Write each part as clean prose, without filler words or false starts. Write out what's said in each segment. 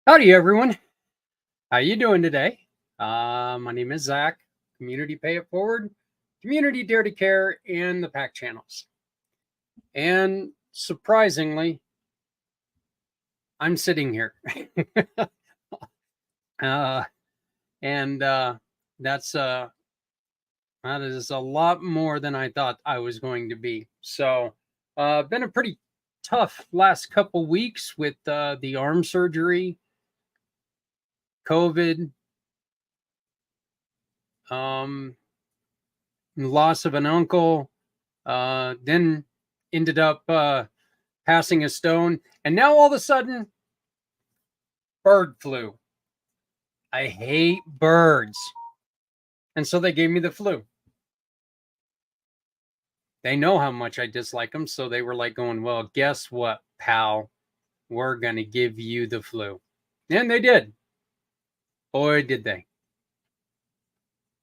Howdy, everyone. How you doing today? My name is Zach, Community Pay It Forward, Community Dare to Care, and the pACT channels. And surprisingly, I'm sitting here. That is a lot more than I thought I was going to be. So, been a pretty tough last couple weeks with the arm surgery, COVID, loss of an uncle, then ended up passing a stone, and now all of a sudden, bird flu. I hate birds. And so they gave me the flu. They know how much I dislike them, so they were like going, well, guess what, pal? We're going to give you the flu. And they did. Boy, did they.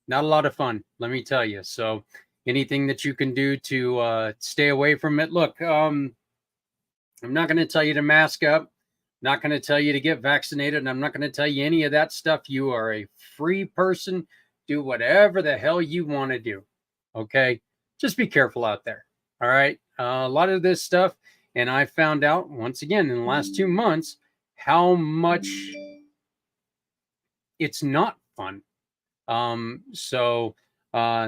Not a lot of fun, let me tell you. So anything that you can do to stay away from it. Look, I'm not going to tell you to mask up. Not going to tell you to get vaccinated. And I'm not going to tell you any of that stuff. You are a free person. Do whatever the hell you want to do. Okay? Just be careful out there. All right? A lot of this stuff. And I found out, once again, in the last 2 months, how much it's not fun. And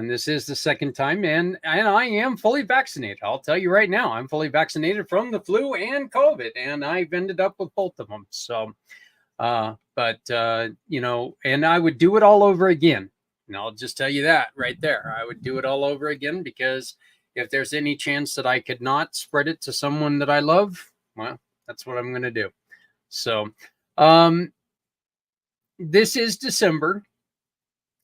this is the second time, and I am fully vaccinated. I'll tell you right now, I'm fully vaccinated from the flu and COVID, and I've ended up with both of them. So, you know, and I would do it all over again. And I'll just tell you that right there. I would do it all over again, because if there's any chance that I could not spread it to someone that I love, well, that's what I'm going to do. So, this is December.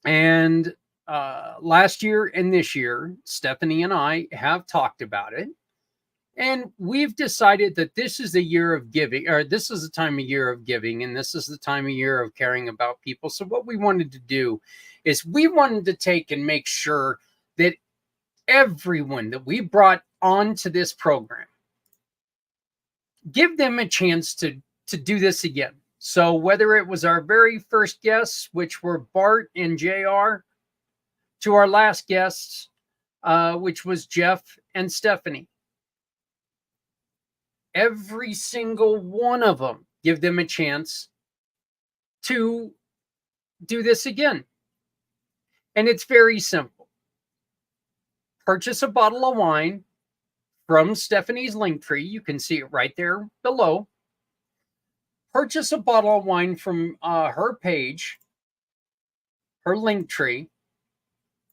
And last year and this year, Stephanie and I have talked about it. And we've decided that this is the year of giving, or this is the time of year of giving, and this is the time of year of caring about people. So what we wanted to do is we wanted to take and make sure that everyone that we brought onto this program, give them a chance to do this again. So whether it was our very first guests, which were Bart and JR, to our last guests, which was Jeff and Stephanie, every single one of them, give them a chance to do this again. And it's very simple. Purchase a bottle of wine from Stephanie's link tree. You can see it right there below. Purchase a bottle of wine from her page, her link tree,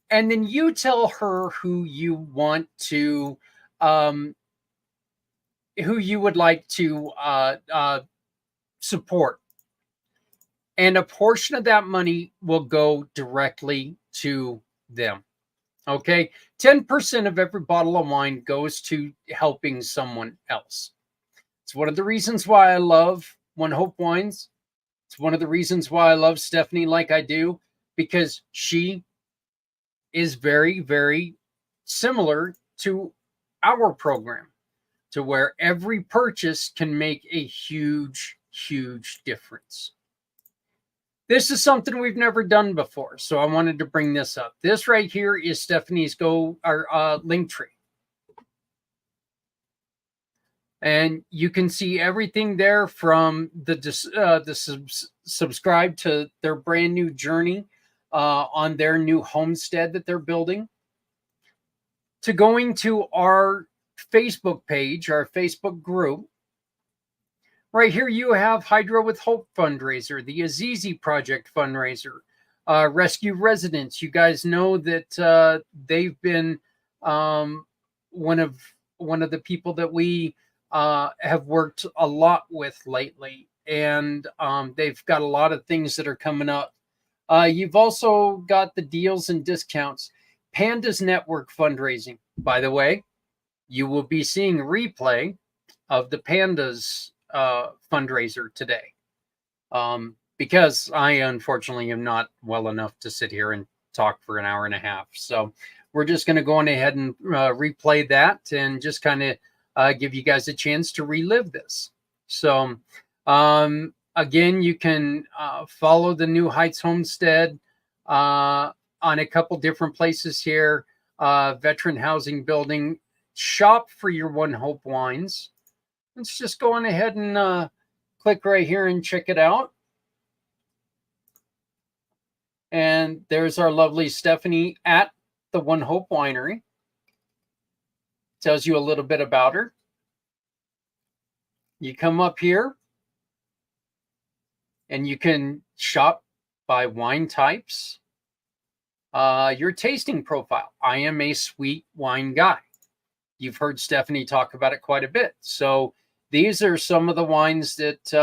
and then you tell her who you want to, who you would like to support. And a portion of that money will go directly to them. Okay? 10% of every bottle of wine goes to helping someone else. It's one of the reasons why I love One Hope Wines. It's one of the reasons why I love Stephanie like I do, because she is very, very similar to our program, to where every purchase can make a huge, huge difference. This is something we've never done before, so I wanted to bring this up. This right here is Stephanie's link tree. And you can see everything there, from the subscribe to their brand new journey on their new homestead that they're building, to going to our Facebook page, our Facebook group. Right here you have Hydro with Hope fundraiser, the Azizi Project fundraiser, Rescue Residents. You guys know that they've been one of the people that we have worked a lot with lately, and they've got a lot of things that are coming up You've also got the deals and discounts. Pandas Network fundraising. By the way, you will be seeing replay of the Pandas fundraiser today, because I unfortunately am not well enough to sit here and talk for an hour and a half. So we're just going to go on ahead and replay that and just kind of give you guys a chance to relive this. So again, you can follow the New Heights Homestead on a couple different places here. Veteran Housing Building. Shop for your One Hope wines. Let's just go on ahead and click right here and check it out. And there's our lovely Stephanie at the One Hope Winery. Tells you a little bit about her. You come up here and you can shop by wine types. Your tasting profile. I am a sweet wine guy. You've heard Stephanie talk about it quite a bit. So these are some of the wines that,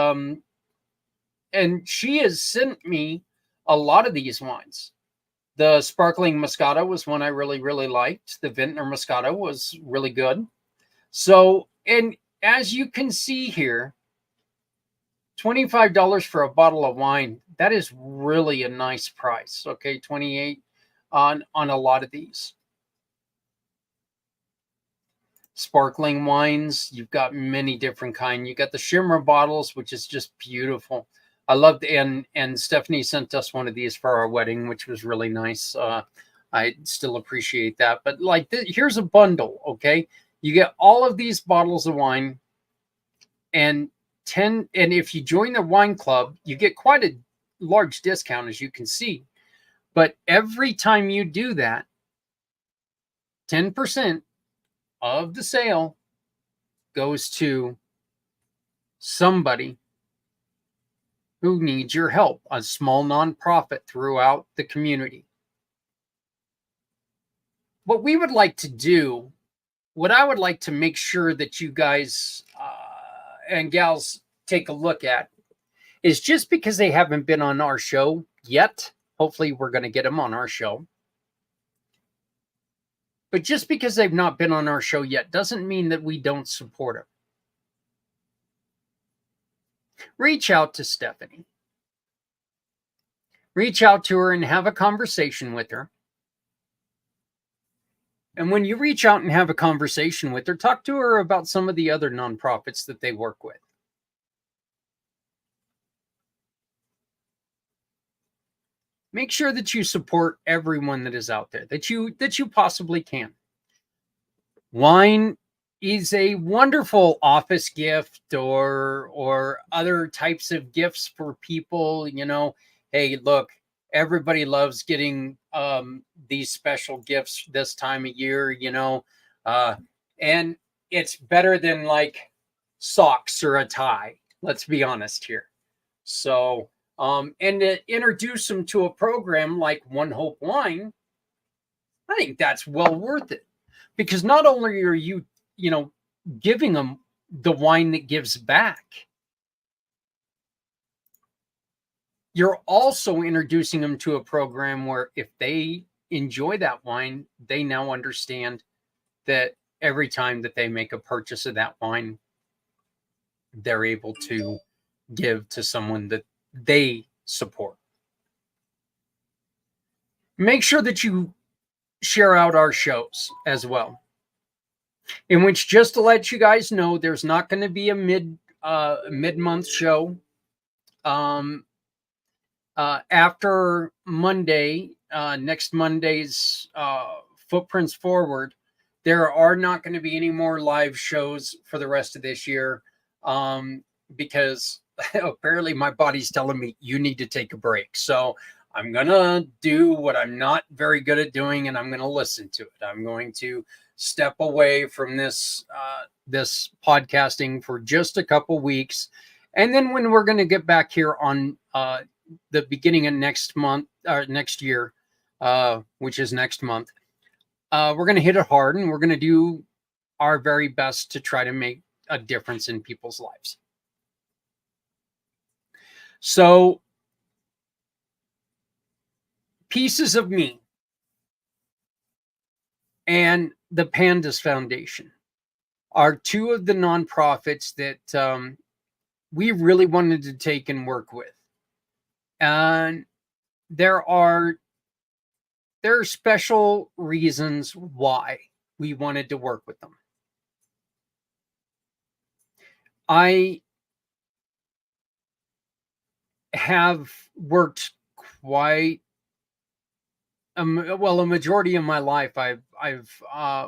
and she has sent me a lot of these wines. The Sparkling Moscato was one I really, really liked. The Vintner Moscato was really good. So, and as you can see here, $25 for a bottle of wine. That is really a nice price. Okay, $28 on a lot of these. Sparkling wines, you've got many different kinds. You got the shimmer bottles, which is just beautiful. I loved, and Stephanie sent us one of these for our wedding, which was really nice. I still appreciate that. But like, here's a bundle. Okay, you get all of these bottles of wine, and if you join the wine club, you get quite a large discount, as you can see. But every time you do that, 10% of the sale goes to somebody who needs your help, a small nonprofit throughout the community. What we would like to do, what I would like to make sure that you guys and gals take a look at, is just because they haven't been on our show yet, hopefully we're going to get them on our show. But just because they've not been on our show yet doesn't mean that we don't support them. Reach out to Stephanie. Reach out to her and have a conversation with her. And when you reach out and have a conversation with her, talk to her about some of the other nonprofits that they work with. Make sure that you support everyone that is out there, that you possibly can. Wine is a wonderful office gift or other types of gifts for people. You know, hey, look, everybody loves getting these special gifts this time of year, you know, and it's better than like socks or a tie. Let's be honest here. So, and to introduce them to a program like One Hope Wine, I think that's well worth it, because not only are you, you know, giving them the wine that gives back, you're also introducing them to a program where if they enjoy that wine, they now understand that every time that they make a purchase of that wine, they're able to give to someone that they support. Make sure that you share out our shows as well, in which, just to let you guys know, there's not going to be a mid-month show. After Monday, next Monday's Footprints Forward, there are not going to be any more live shows for the rest of this year, because apparently my body's telling me you need to take a break. So I'm going to do what I'm not very good at doing, and I'm going to listen to it. I'm going to step away from this podcasting for just a couple weeks. And then when we're going to get back here on the beginning of next month, or next year, which is next month, we're going to hit it hard, and we're going to do our very best to try to make a difference in people's lives. So Pieces of Me and the Pandas Foundation are two of the nonprofits that we really wanted to take and work with. And there are special reasons why we wanted to work with them. I have worked quite a majority of my life. I've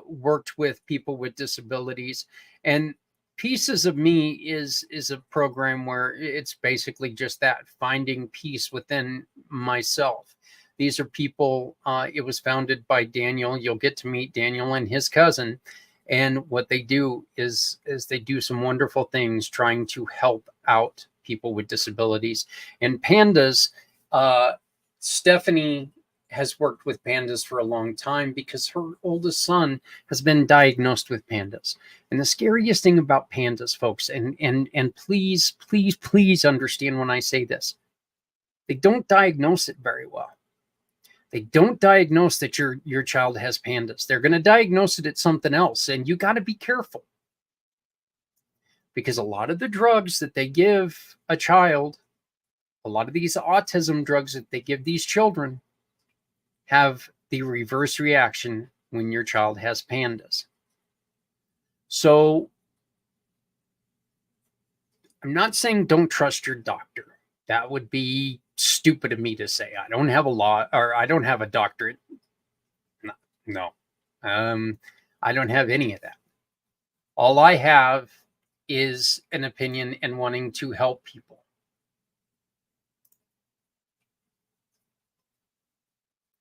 worked with people with disabilities, and Pieces of Me is a program where it's basically just that, finding peace within myself. These are people. It was founded by Daniel. You'll get to meet Daniel and his cousin, and what they do is they do some wonderful things trying to help out people with disabilities. And Pandas, Stephanie has worked with Pandas for a long time because her oldest son has been diagnosed with Pandas. And the scariest thing about Pandas, folks, and please understand when I say this, they don't diagnose it very well. They don't diagnose that your child has Pandas. They're going to diagnose it as something else, and you got to be careful, because a lot of the drugs that they give a child, a lot of these autism drugs that they give these children, have the reverse reaction when your child has Pandas. So I'm not saying don't trust your doctor. That would be stupid of me to say. I don't have a law, or I don't have a doctorate. No. I don't have any of that. All I have is an opinion and wanting to help people.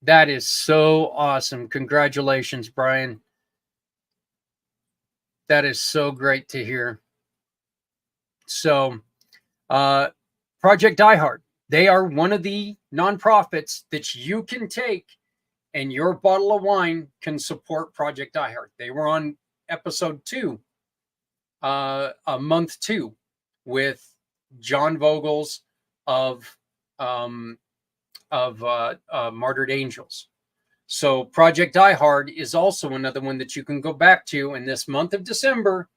That is so awesome. Congratulations, Brian. That is so great to hear. So, Project Die Hard, they are one of the nonprofits that you can take, and your bottle of wine can support Project Die Hard. They were on episode 2, month 2, with John Vogels of Martyred Angels. So Project Die Hard is also another one that you can go back to in this month of December.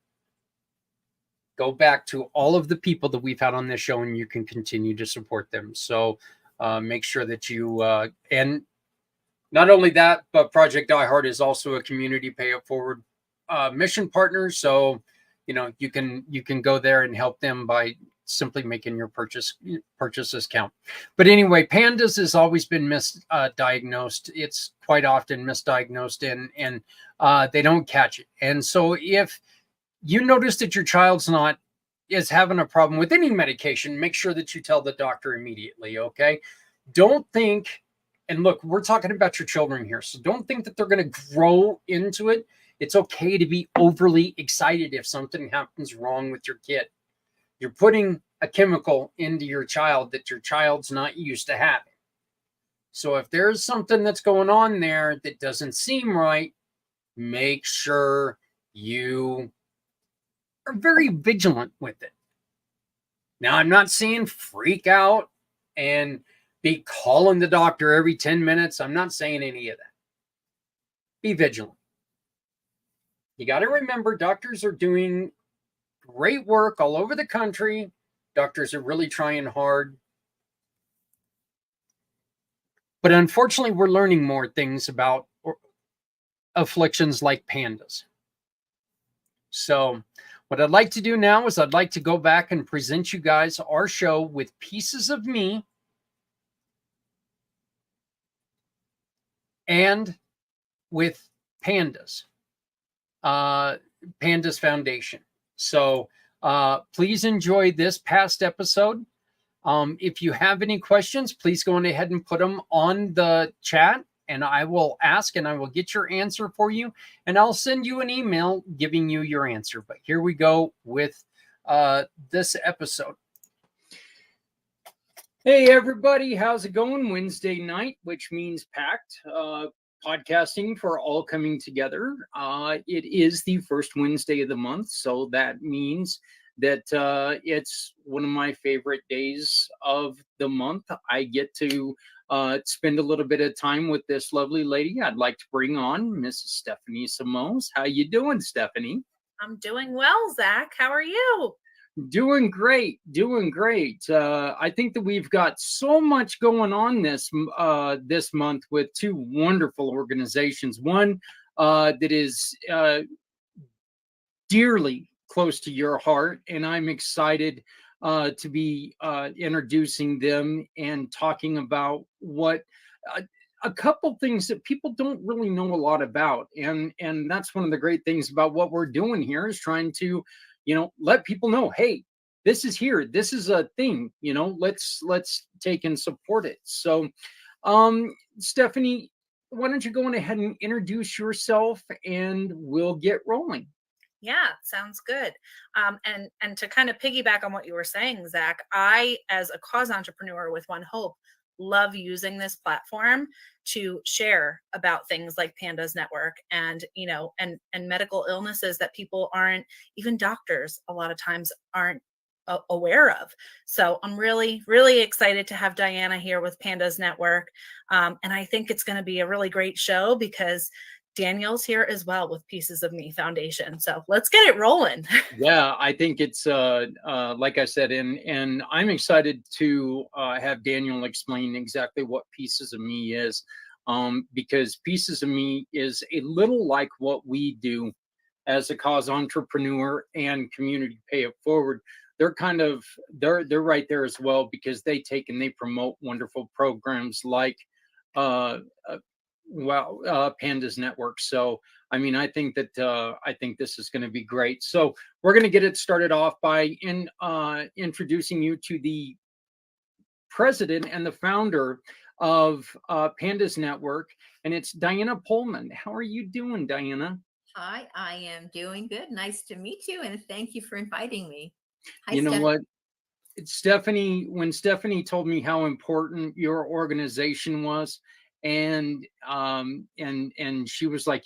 Go back to all of the people that we've had on this show, and you can continue to support them. So make sure that you, and not only that, but Project Die Hard is also a community pay it forward mission partner. So, you can go there and help them by simply making your purchases count. But anyway, Pandas has always been misdiagnosed. It's quite often misdiagnosed, and they don't catch it. And so if you notice that your child's is having a problem with any medication, make sure that you tell the doctor immediately, okay? Don't think, and look, we're talking about your children here, so don't think that they're going to grow into it. It's okay to be overly excited if something happens wrong with your kid. You're putting a chemical into your child that your child's not used to having. So if there's something that's going on there that doesn't seem right, make sure you are very vigilant with it. Now, I'm not saying freak out and be calling the doctor every 10 minutes. I'm not saying any of that. Be vigilant. You got to remember, doctors are doing great work all over the country. Doctors are really trying hard. But unfortunately, we're learning more things about afflictions like Pandas. So what I'd like to do now is I'd like to go back and present you guys our show with Pieces of Me and with Pandas, Pandas Foundation. So please enjoy this past episode. If you have any questions, please go on ahead and put them on the chat, and I will ask and I will get your answer for you, and I'll send you an email giving you your answer. But here we go with this episode. Hey, everybody. How's it going? Wednesday night, which means pACT. Podcasting for all coming together. It is the first Wednesday of the month, so that means that it's one of my favorite days of the month. I get to spend a little bit of time with this lovely lady, I'd like to bring on Mrs. Stephanie Simons. How you doing, Stephanie? I'm doing well, Zach. How are you? Doing great, doing great. I think that we've got so much going on this month with two wonderful organizations. One that is dearly close to your heart, and I'm excited to be introducing them and talking about what a couple things that people don't really know a lot about, and that's one of the great things about what we're doing here is trying to, let people know, hey, this is here, this is a thing, let's take and support it. So, Stephanie, why don't you go on ahead and introduce yourself, and we'll get rolling. Yeah, sounds good. And to kind of piggyback on what you were saying, Zach, I, as a cause entrepreneur with One Hope, love using this platform to share about things like Pandas Network and and medical illnesses that people aren't, even doctors a lot of times aren't aware of. So I'm really, really excited to have Diana here with Pandas Network. And I think it's going to be a really great show because Daniel's here as well with Pieces of Me Foundation. So let's get it rolling. Yeah, I think it's like I said, and I'm excited to have Daniel explain exactly what Pieces of Me is, because Pieces of Me is a little like what we do as a cause entrepreneur and community pay it forward. They're kind of they're right there as well, because they take and they promote wonderful programs like uh, uh, Pandas Network. So I mean, I think this is going to be great. So we're going to get it started off by introducing you to the president and the founder of Pandas Network, and it's Diana Pullman. How are you doing, Diana? Hi, I am doing good. Nice to meet you, and thank you for inviting me. Hi, You know Steph. what? Stephanie, when Stephanie told me how important your organization was, and she was like,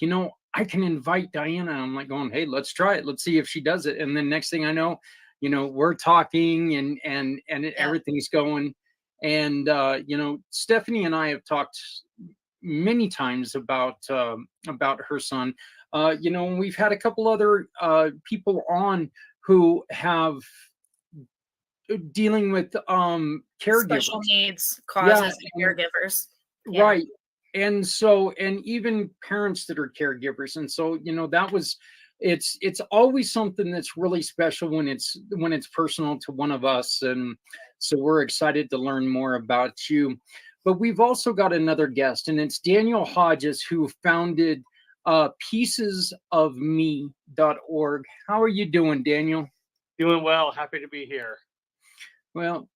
I can invite Diana. I'm like going, hey, let's try it. Let's see if she does it. And then next thing I know, we're talking and Yeah. everything's going. And Stephanie and I have talked many times about her son. We've had a couple other people on who have dealing with caregivers, Special needs causes and caregivers. Yeah. Right. And so, and even parents that are caregivers. And so, that was, it's always something that's really special when it's personal to one of us. And so we're excited to learn more about you. But we've also got another guest, and it's Daniel Hodges, who founded pecesofme.org. How are you doing, Daniel? Doing well. Happy to be here. Well,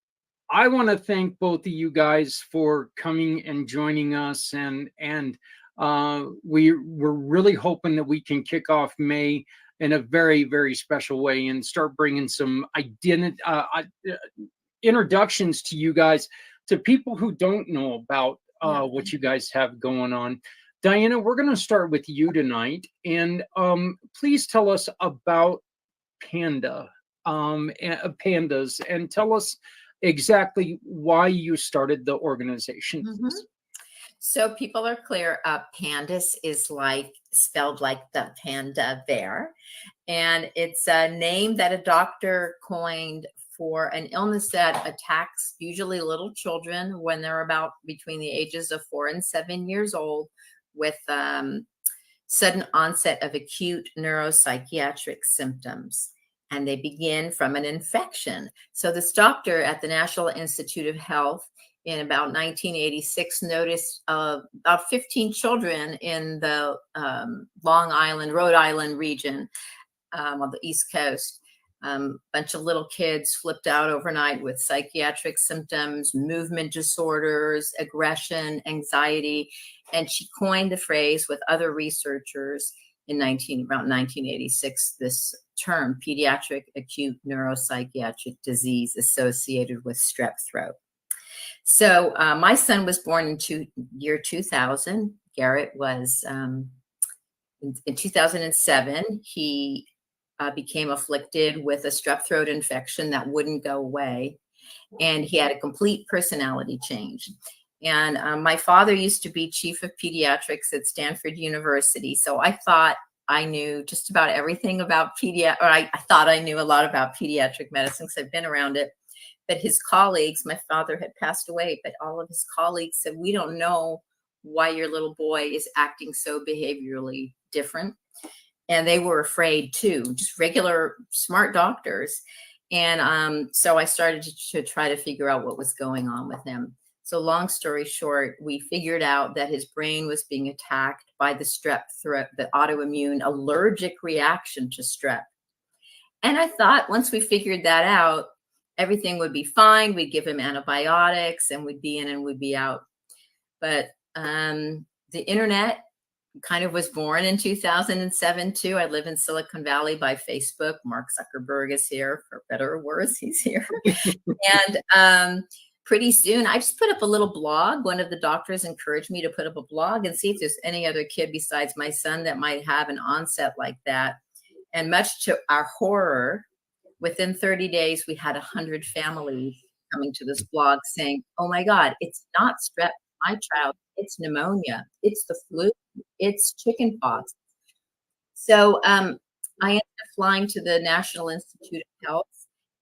I want to thank both of you guys for coming and joining us, and we're really hoping that we can kick off May in a very, very special way and start bringing some introductions to you guys, to people who don't know about what you guys have going on. Diana, we're going to start with you tonight, and please tell us about Pandas, and tell us exactly why you started the organization. Mm-hmm. So people are clear. Pandas is spelled like the panda bear, and it's a name that a doctor coined for an illness that attacks usually little children when they're about between the ages of 4 and 7 years old, with sudden onset of acute neuropsychiatric symptoms. And they begin from an infection. So this doctor at the National Institute of Health in about 1986 noticed about 15 children in the Long Island, Rhode Island region on the East Coast. Bunch of little kids flipped out overnight with psychiatric symptoms, movement disorders, aggression, anxiety. And she coined the phrase with other researchers around 1986, this term, pediatric acute neuropsychiatric disease associated with strep throat. So my son was born in year 2000. Garrett was in 2007. He became afflicted with a strep throat infection that wouldn't go away. And he had a complete personality change. And my father used to be chief of pediatrics at Stanford University. So I thought I knew just about everything about I thought I knew a lot about pediatric medicine because I've been around it. But his colleagues, my father had passed away, but all of his colleagues said, we don't know why your little boy is acting so behaviorally different. And they were afraid too, just regular smart doctors. And so I started to try to figure out what was going on with him. So long story short, we figured out that his brain was being attacked by the strep throat, the autoimmune allergic reaction to strep. And I thought once we figured that out, everything would be fine. We'd give him antibiotics and we'd be in and we'd be out. But the internet kind of was born in 2007 too. I live in Silicon Valley by Facebook. Mark Zuckerberg is here, for better or worse, he's here. And pretty soon I just put up a little blog. One of the doctors encouraged me to put up a blog and see if there's any other kid besides my son that might have an onset like that. And much to our horror, within 30 days, we had 100 families coming to this blog saying, oh my God, it's not strep, my child, it's pneumonia, it's the flu, it's chickenpox. So I ended up flying to the National Institute of Health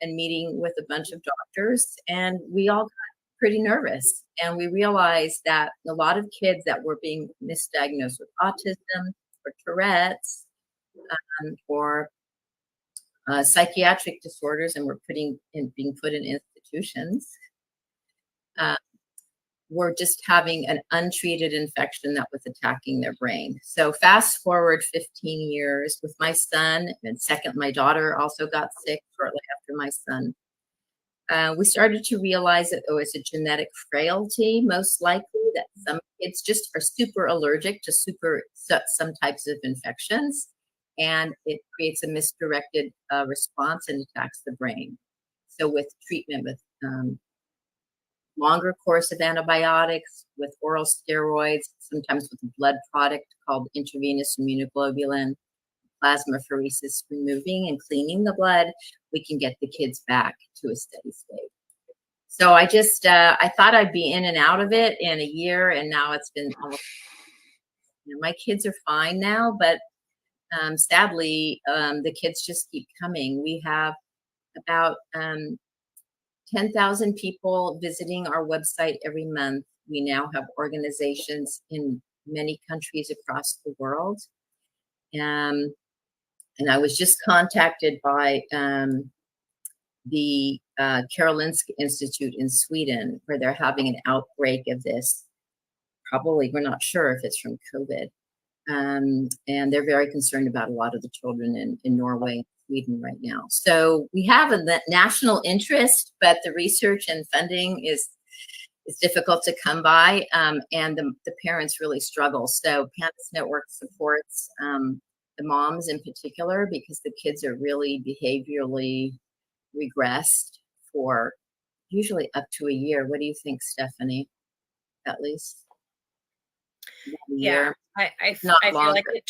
and meeting with a bunch of doctors, and we all got pretty nervous. And we realized that a lot of kids that were being misdiagnosed with autism or Tourette's or psychiatric disorders and were being put in institutions, were just having an untreated infection that was attacking their brain. So fast forward 15 years with my son, and my daughter also got sick shortly after my son. We started to realize that it was a genetic frailty, most likely, that some kids just are super allergic to some types of infections, and it creates a misdirected response and attacks the brain. So with treatment with longer course of antibiotics, with oral steroids, sometimes with a blood product called intravenous immunoglobulin, plasmapheresis, removing and cleaning the blood, we can get the kids back to a steady state. So I just, I thought I'd be in and out of it in a year, and now it's been almost, my kids are fine now, but sadly, the kids just keep coming. We have about 10,000 people visiting our website every month. We now have organizations in many countries across the world. And I was just contacted by the Karolinska Institute in Sweden, where they're having an outbreak of this. Probably, we're not sure if it's from COVID. And they're very concerned about a lot of the children in Norway and Sweden right now. So we have a national interest, but the research and funding is difficult to come by, and the parents really struggle. So PANDAS Network supports the moms in particular, because the kids are really behaviorally regressed for usually up to a year. What do you think, Stephanie? At least? Yeah, I feel like it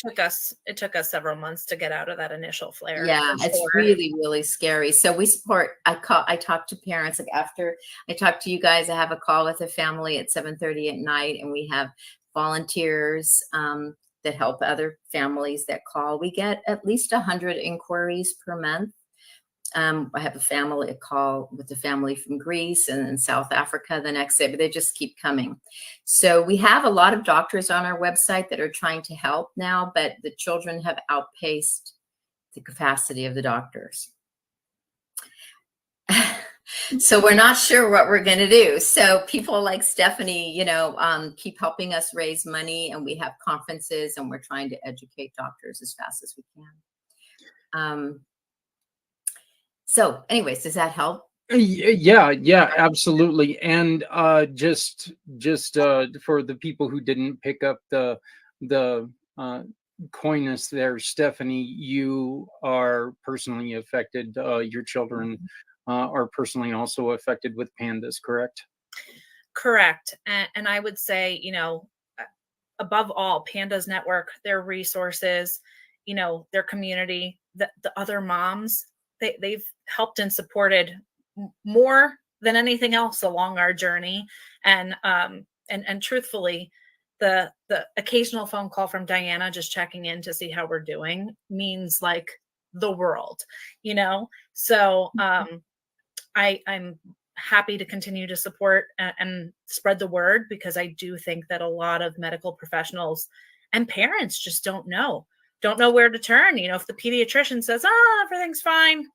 took us several months to get out of that initial flare. Yeah, it's really, really scary. So we support, I talk to parents, like after I talk to you guys, I have a call with a family at 7:30 at night, and we have volunteers that help other families that call. We get at least 100 inquiries per month. I have a call with a family from Greece and South Africa the next day, but they just keep coming. So we have a lot of doctors on our website that are trying to help now, but the children have outpaced the capacity of the doctors. So we're not sure what we're going to do. So people like Stephanie, keep helping us raise money, and we have conferences, and we're trying to educate doctors as fast as we can. So anyways, does that help? Yeah, absolutely. And just for the people who didn't pick up the coyness there, Stephanie, you are personally affected. Your children are personally also affected with PANDAS, correct? Correct. And I would say, above all, PANDAS Network, their resources, their community, the other moms, they've helped and supported more than anything else along our journey. And and truthfully, the occasional phone call from Diana just checking in to see how we're doing means like the world, you know? So I'm happy to continue to support and spread the word, because I do think that a lot of medical professionals and parents just don't know where to turn. You know, if the pediatrician says, oh, everything's fine,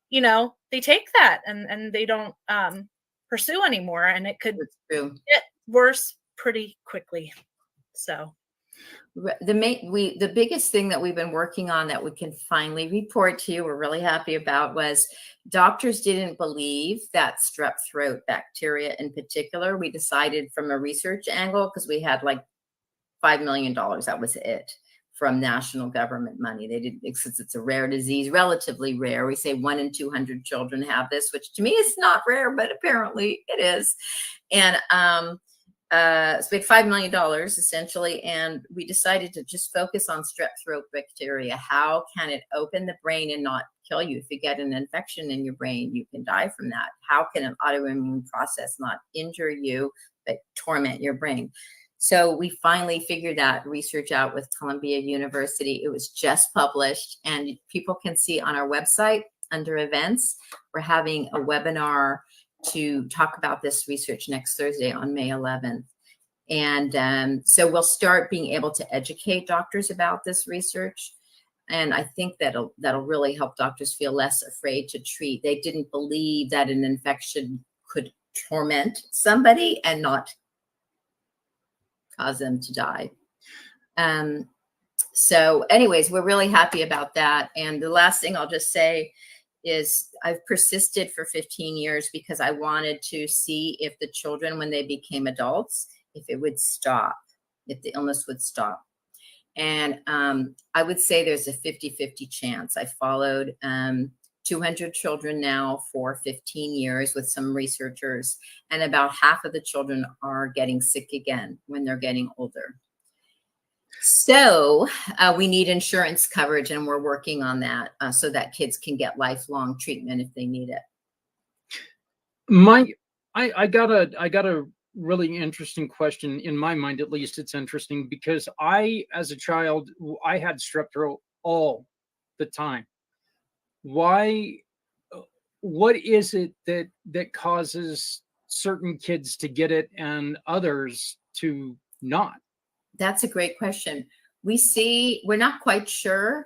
you know, they take that and they don't pursue anymore, and it could That's true. get worse pretty quickly. So The biggest thing that we've been working on that we can finally report to you, we're really happy about, was doctors didn't believe that strep throat bacteria in particular. We decided from a research angle, because we had like $5 million, that was it, from national government money. They did, since it's a rare disease, relatively rare. We say 1 in 200 children have this, which to me is not rare, but apparently it is. And so we had $5 million essentially, and we decided to just focus on strep throat bacteria. How can it open the brain and not kill you? If you get an infection in your brain, you can die from that. How can an autoimmune process not injure you, but torment your brain? So we finally figured that research out with Columbia University. It was just published, and people can see on our website under events, we're having a webinar to talk about this research next Thursday on May 11th. And so we'll start being able to educate doctors about this research. And I think that'll really help doctors feel less afraid to treat. They didn't believe that an infection could torment somebody and not cause them to die. So anyways, we're really happy about that. And the last thing I'll just say is I've persisted for 15 years because I wanted to see if the children, when they became adults, if it would stop, if the illness would stop. And I would say there's a 50-50 chance. I followed 200 children now for 15 years with some researchers, and about half of the children are getting sick again when they're getting older. So we need insurance coverage, and we're working on that so that kids can get lifelong treatment if they need it. I got a really interesting question. In my mind, at least, it's interesting because as a child, I had strep throat all the time. Why? What is it that causes certain kids to get it and others to not? That's a great question. We're not quite sure.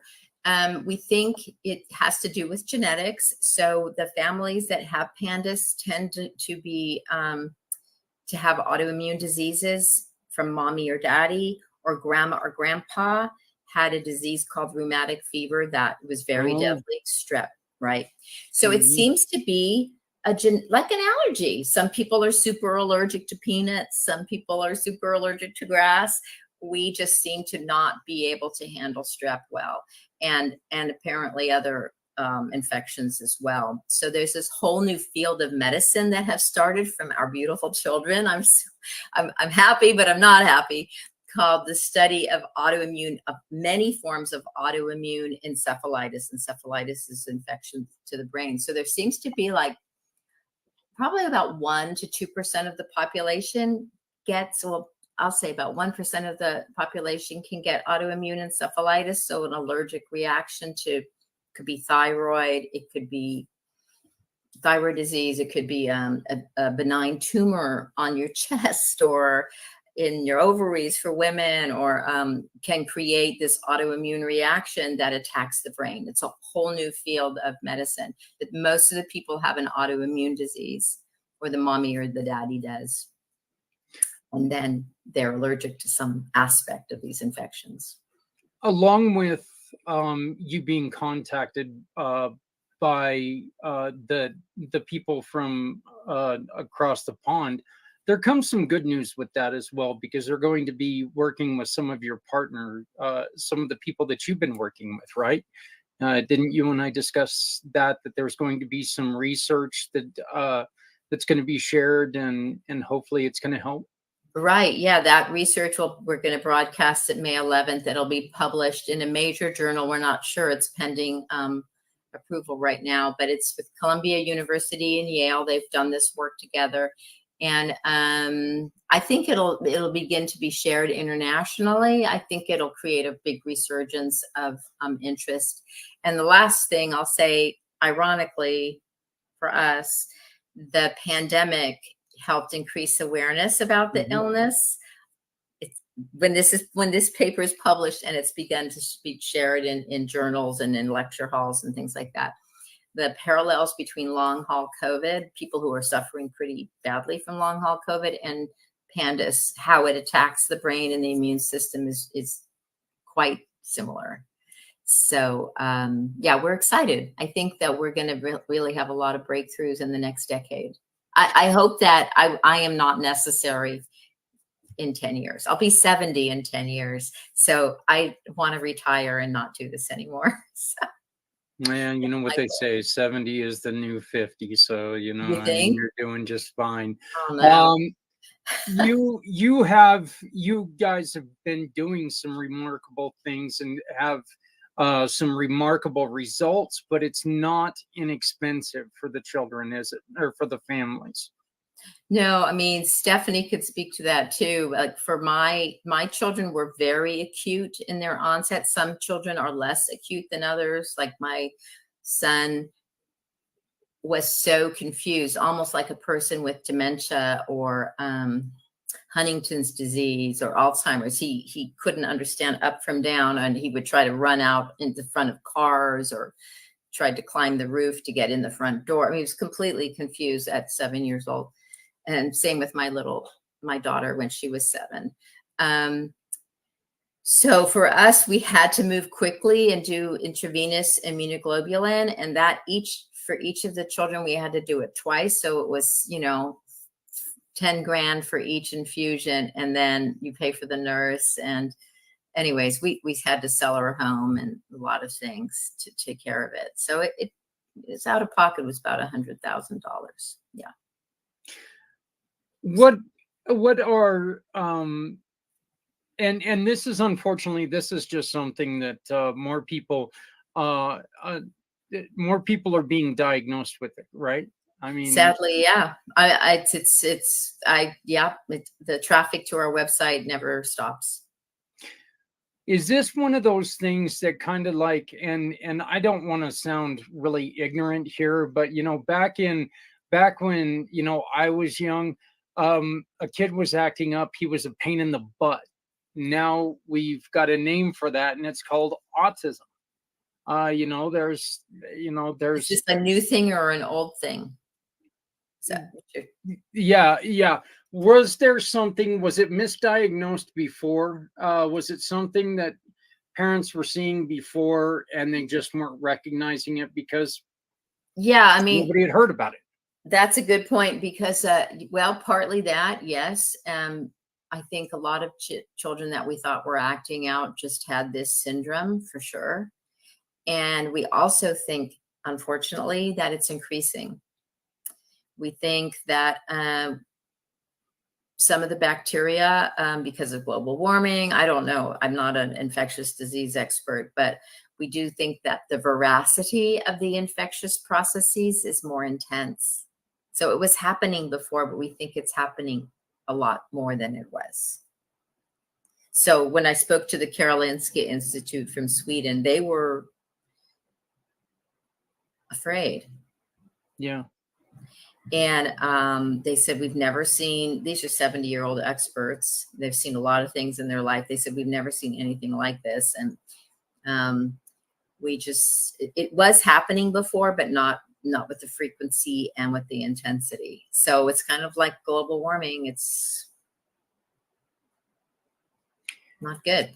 We think it has to do with genetics. So the families that have PANDAS tend to be to have autoimmune diseases from mommy or daddy, or grandma or grandpa had a disease called rheumatic fever that was very deadly, strep, right? So it seems to be like an allergy. Some people are super allergic to peanuts. Some people are super allergic to grass. We just seem to not be able to handle strep well, and apparently other infections as well. So there's this whole new field of medicine that have started from our beautiful children. I'm happy, but I'm not happy, called the study of many forms of autoimmune encephalitis. Encephalitis is infection to the brain. So there seems to be like probably about 1 to 2% of the population gets, well, I'll say about 1% of the population can get autoimmune encephalitis. So an allergic reaction to, could be thyroid, it could be thyroid disease, it could be a benign tumor on your chest or in your ovaries for women, or can create this autoimmune reaction that attacks the brain. It's a whole new field of medicine that most of the people have an autoimmune disease, or the mommy or the daddy does. And then they're allergic to some aspect of these infections. Along with you being contacted by the people from across the pond, there comes some good news with that as well, because they're going to be working with some of your partner, some of the people that you've been working with, right? Didn't you and I discuss that there's going to be some research that's going to be shared, and hopefully it's going to help? Right. Yeah, that research we're going to broadcast at May 11th. It'll be published in a major journal. We're not sure. It's pending approval right now, but it's with Columbia University and Yale. They've done this work together. And I think it'll begin to be shared internationally. I think it'll create a big resurgence of interest. And the last thing I'll say, ironically for us, the pandemic helped increase awareness about the illness. When this paper is published and it's begun to be shared in journals and in lecture halls and things like that, the parallels between long haul COVID, people who are suffering pretty badly from long haul COVID, and PANDAS, how it attacks the brain and the immune system is quite similar. So yeah, we're excited. I think that we're going to really have a lot of breakthroughs in the next decade. I hope that I am not necessary in 10 years. I'll be 70 in 10 years. So I want to retire and not do this anymore. So. Man, you know what they say, 70 is the new 50. So, you know, I mean, you're doing just fine. Oh, no. You guys have been doing some remarkable things and have some remarkable results, but it's not inexpensive for the children, is it? Or for the families? No, I mean, Stephanie could speak to that too. Like for my children were very acute in their onset. Some children are less acute than others. Like my son was so confused, almost like a person with dementia or Huntington's disease or Alzheimer's. He couldn't understand up from down, and he would try to run out in the front of cars or tried to climb the roof to get in the front door. I mean, he was completely confused at 7 years old. And same with my daughter when she was 7. So for us, we had to move quickly and do intravenous immunoglobulin, and that for each of the children, we had to do it twice. So it was, 10 grand for each infusion, and then you pay for the nurse. And anyways, we had to sell our home and a lot of things to take care of it. So it's out of pocket was about $100,000. Yeah. What are and this is, unfortunately, this is just something that more people are being diagnosed with it, right? I mean, sadly, yeah. The traffic to our website never stops. Is this one of those things that kind of like, and I don't want to sound really ignorant here, but back when I was young, a kid was acting up, he was a pain in the butt. Now we've got a name for that, and it's called autism. There's Is this a new thing or an old thing? So yeah. Was it misdiagnosed before? Was it something that parents were seeing before and they just weren't recognizing it because I mean, nobody had heard about it? That's a good point because, partly that, yes. I think a lot of children that we thought were acting out just had this syndrome for sure. And we also think, unfortunately, that it's increasing. We think that some of the bacteria, because of global warming, I don't know, I'm not an infectious disease expert, but we do think that the veracity of the infectious processes is more intense. So it was happening before, but we think it's happening a lot more than it was. So when I spoke to the Karolinska Institute from Sweden, they were afraid. Yeah. And they said, we've never seen, these are 70-year-old experts. They've seen a lot of things in their life. They said, we've never seen anything like this. And it was happening before, but not with the frequency and with the intensity. So it's kind of like global warming. It's not good.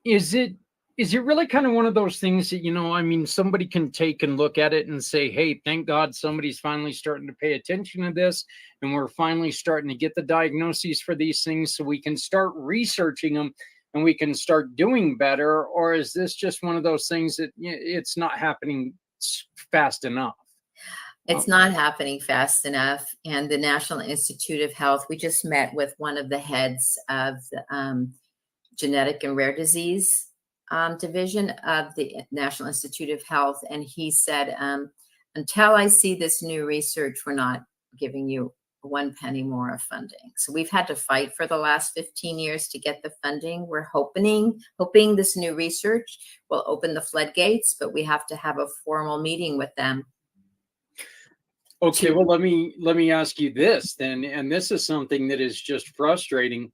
Is it really kind of one of those things that, somebody can take and look at it and say, hey, thank God somebody's finally starting to pay attention to this, and we're finally starting to get the diagnoses for these things so we can start researching them and we can start doing better? Or is this just one of those things that it's not happening fast enough? It's not happening fast enough. And the National Institute of Health, we just met with one of the heads of the genetic and rare disease division of the National Institute of Health. And he said, until I see this new research, we're not giving you one penny more of funding. So we've had to fight for the last 15 years to get the funding. We're hoping this new research will open the floodgates, but we have to have a formal meeting with them. Okay, well, let me ask you this then, and this is something that is just frustrating.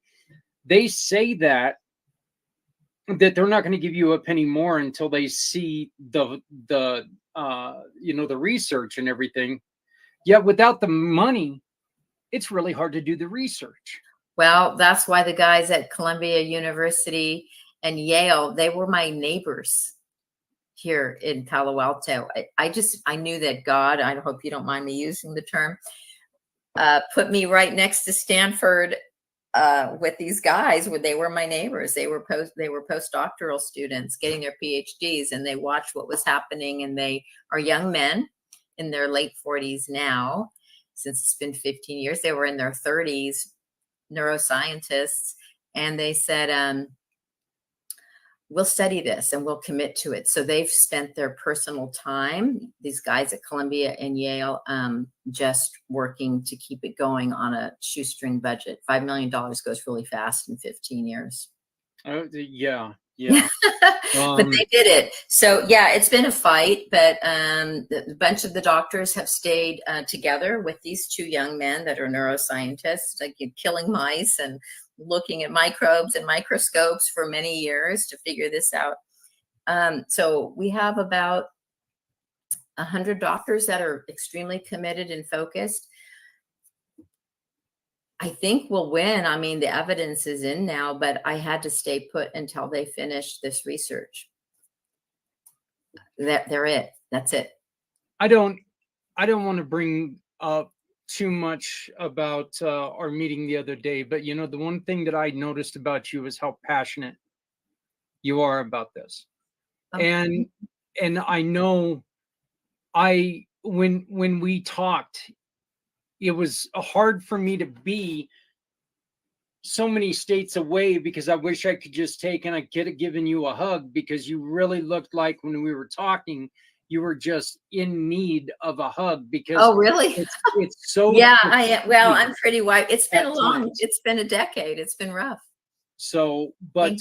They say that they're not going to give you a penny more until they see the the research and everything. Yet without the money, it's really hard to do the research. Well, that's why the guys at Columbia University and Yale, they were my neighbors here in Palo Alto. I knew that God, I hope you don't mind me using the term, put me right next to Stanford with these guys where they were my neighbors. They were postdoctoral students getting their PhDs, and they watched what was happening. And they are young men in their late 40s now, since it's been 15 years. They were in their 30s, neuroscientists, and they said, we'll study this and we'll commit to it. So they've spent their personal time, these guys at Columbia and Yale, just working to keep it going on a shoestring budget. $5 million goes really fast in 15 years. Yeah. But they did it. So yeah, it's been a fight, but a bunch of the doctors have stayed together with these two young men that are neuroscientists, like killing mice and looking at microbes and microscopes for many years to figure this out. So we have about 100 doctors that are extremely committed and focused. I think we'll win. I mean, the evidence is in now, but I had to stay put until they finish this research. That's it. I don't want to bring up too much about our meeting the other day, but the one thing that I noticed about you is how passionate you are about this. Okay. And I know when we talked, it was hard for me to be so many states away, because I wish I could just take and I could have given you a hug, because you really looked like, when we were talking, you were just in need of a hug, because Oh, really? it's so Yeah, I'm pretty white. It's been times. it's been a decade. It's been rough. So, but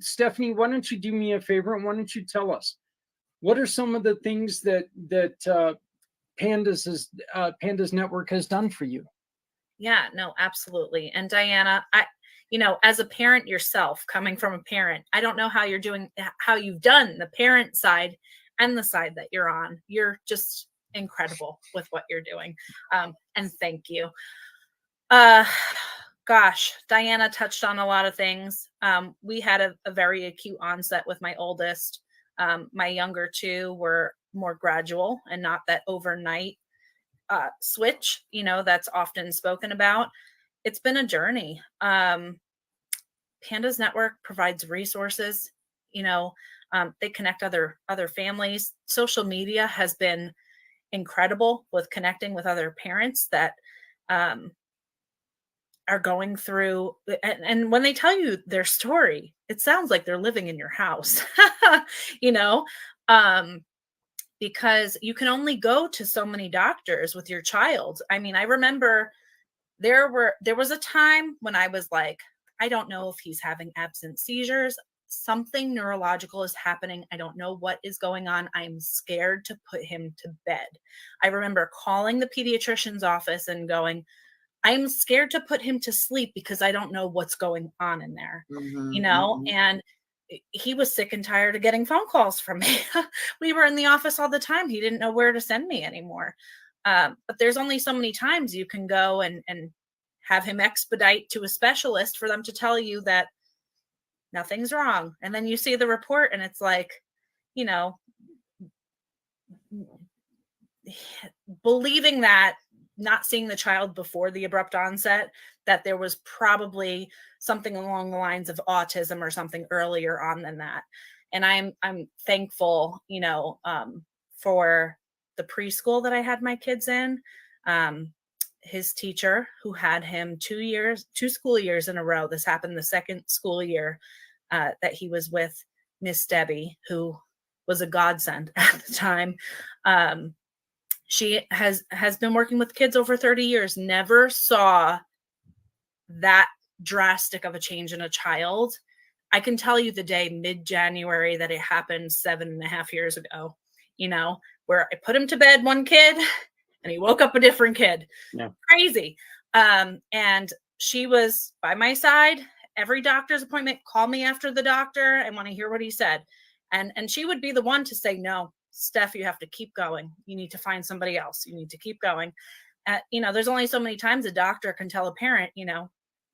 Stephanie, why don't you do me a favor and why don't you tell us what are some of the things that Pandas Network has done for you? Yeah, no, absolutely. And Diana, as a parent yourself, coming from a parent, I don't know how you've done the parent side and the side that you're on. You're just incredible with what you're doing. And thank you. Gosh, Diana touched on a lot of things. We had a very acute onset with my oldest. My younger two were more gradual and not that overnight switch, that's often spoken about. It's been a journey. Pandas Network provides resources. They connect other families. Social media has been incredible with connecting with other parents that are going through, and when they tell you their story, it sounds like they're living in your house, because you can only go to so many doctors with your child. I mean, I remember there was a time when I was like, I don't know if he's having absent seizures. Something neurological is happening. I don't know what is going on. I'm scared to put him to bed. I remember calling the pediatrician's office and going, I'm scared to put him to sleep because I don't know what's going on in there, and he was sick and tired of getting phone calls from me. We were in the office all the time. He didn't know where to send me anymore. But there's only so many times you can go and have him expedite to a specialist for them to tell you that nothing's wrong. And then you see the report and it's like, believing that, not seeing the child before the abrupt onset, that there was probably something along the lines of autism or something earlier on than that. And I'm thankful, for the preschool that I had my kids in. His teacher, who had him 2 school years in a row, this happened the second school year that he was with Miss Debbie, who was a godsend at the time. She has been working with kids over 30 years, never saw that drastic of a change in a child. I can tell you the day mid-January that it happened 7.5 years ago, where I put him to bed, one kid, and he woke up a different kid. Yeah. Crazy. And she was by my side. Every doctor's appointment, call me after the doctor. I want to hear what he said. And she would be the one to say, no, Steph, you have to keep going. You need to find somebody else. You need to keep going. There's only so many times a doctor can tell a parent,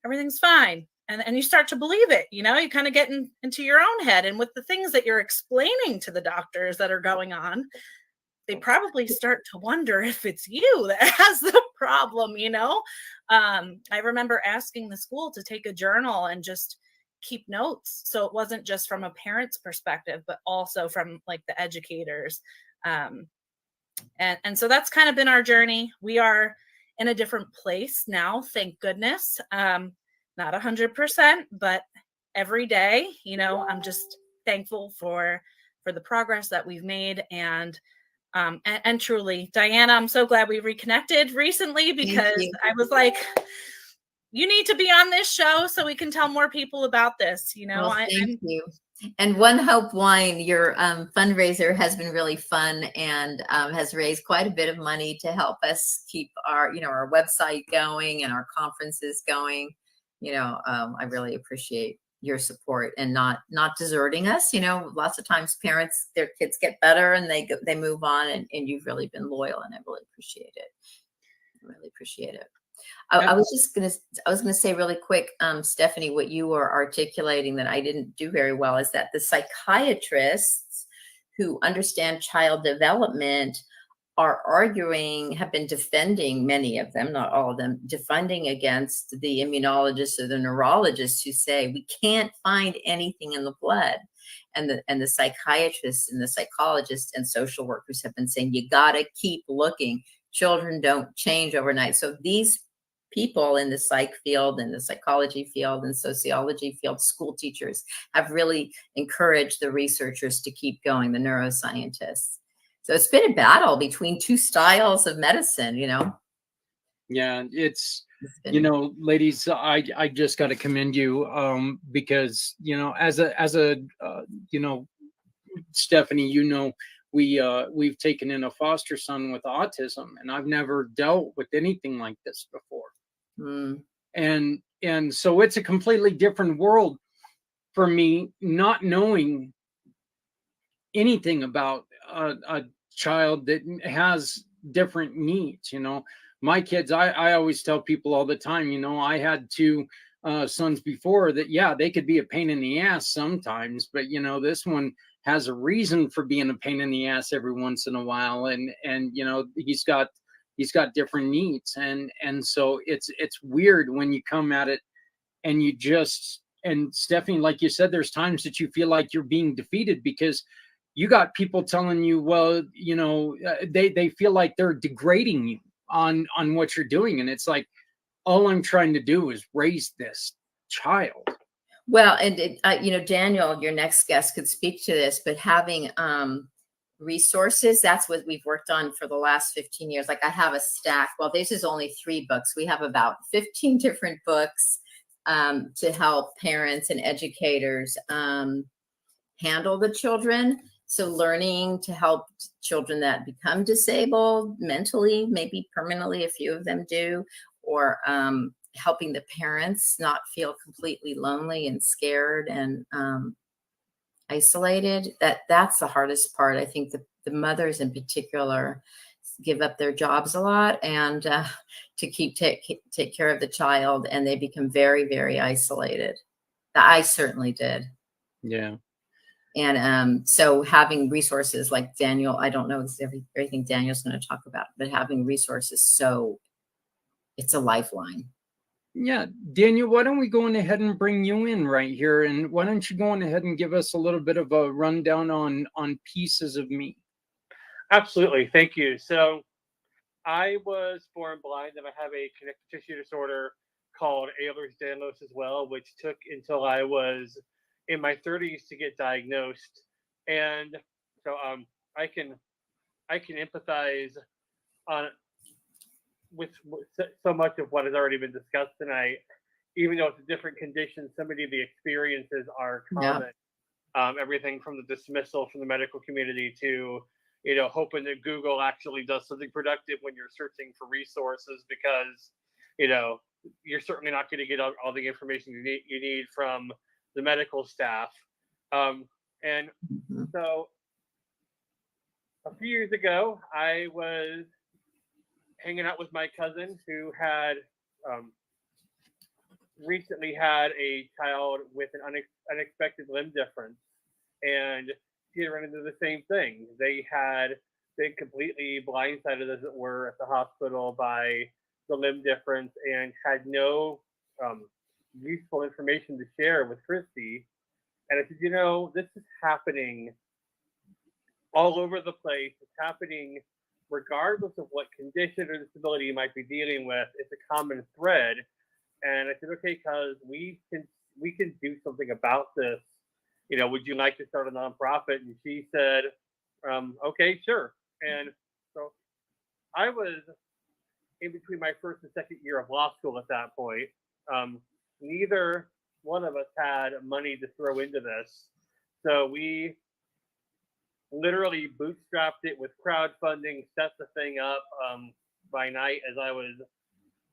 everything's fine. And you start to believe it, you kind of get into your own head. And with the things that you're explaining to the doctors that are going on, they probably start to wonder if it's you that has the problem, I remember asking the school to take a journal and just keep notes. So it wasn't just from a parent's perspective, but also from like the educators. And so that's kind of been our journey. We are in a different place now, thank goodness. Not 100%, but every day, I'm just thankful for the progress that we've made. And truly, Diana, I'm so glad we reconnected recently, because I was like, you need to be on this show so we can tell more people about this. Well, thank you. And One Hope Wine, your fundraiser has been really fun, and has raised quite a bit of money to help us keep our, our website going and our conferences going. I really appreciate your support and not deserting us. Lots of times parents, their kids get better and they move on, and you've really been loyal, and I really appreciate it. I was gonna say really quick, Stephanie, what you were articulating that I didn't do very well is that the psychiatrists who understand child development have been defending, many of them, not all of them, defending against the immunologists or the neurologists who say we can't find anything in the blood. And the psychiatrists and the psychologists and social workers have been saying, you gotta keep looking. Children don't change overnight. So these people in the psych field and the psychology field and sociology field, school teachers, have really encouraged the researchers to keep going, the neuroscientists. So it's been a battle between two styles of medicine, Yeah, it's ladies, I just got to commend you, because as a Stephanie, we've taken in a foster son with autism, and I've never dealt with anything like this before. And so it's a completely different world for me, not knowing anything about a child that has different needs. My kids, I always tell people all the time, I had two sons before that, yeah, they could be a pain in the ass sometimes, but this one has a reason for being a pain in the ass every once in a while, and he's got different needs, and so it's weird when you come at it and and Stephanie, like you said, there's times that you feel like you're being defeated because you got people telling you, well, they feel like they're degrading you on what you're doing, and it's like, all I'm trying to do is raise this child. Well, and Daniel, your next guest, could speak to this, but having resources, that's what we've worked on for the last 15 years. Like I have a stack. Well, this is only 3 books. We have about 15 different books to help parents and educators handle the children. So learning to help children that become disabled mentally, maybe permanently, a few of them do, or helping the parents not feel completely lonely and scared and isolated. That's the hardest part. I think the mothers in particular give up their jobs a lot and to take care of the child, and they become very, very isolated. I certainly did. Yeah. And so having resources like Daniel, I don't know everything Daniel's going to talk about, but having resources, so it's a lifeline. Yeah, Daniel, why don't we go on ahead and bring you in right here, and why don't you go on ahead and give us a little bit of a rundown on Pieces of Me? Absolutely, thank you. So I was born blind, and I have a connective tissue disorder called Ehlers-Danlos as well, which took until I was in my 30s to get diagnosed. And so I can empathize on with so much of what has already been discussed tonight, even though it's a different condition, so many of the experiences are common. Everything from the dismissal from the medical community to, hoping that Google actually does something productive when you're searching for resources, because, you're certainly not going to get all the information you need from the medical staff. And so a few years ago, I was hanging out with my cousin who had recently had a child with an unexpected limb difference, and she had run into the same thing. They had been completely blindsided, as it were, at the hospital by the limb difference, and had no useful information to share with Christy. And I said, this is happening all over the place. It's happening regardless of what condition or disability you might be dealing with. It's a common thread. And I said, okay, cuz we can do something about this. Would you like to start a nonprofit? And she said, okay, sure. And so I was in between my first and second year of law school at that point. Neither one of us had money to throw into this. So we literally bootstrapped it with crowdfunding, set the thing up by night as I was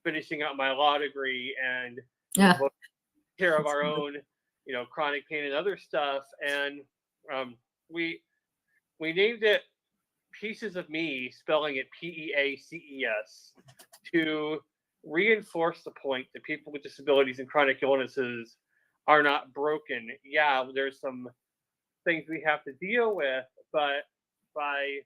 finishing up my law degree, and took care of our own, chronic pain and other stuff. And we named it Pieces of Me, spelling it PEACES, to reinforce the point that people with disabilities and chronic illnesses are not broken. Yeah, there's some things we have to deal with, but by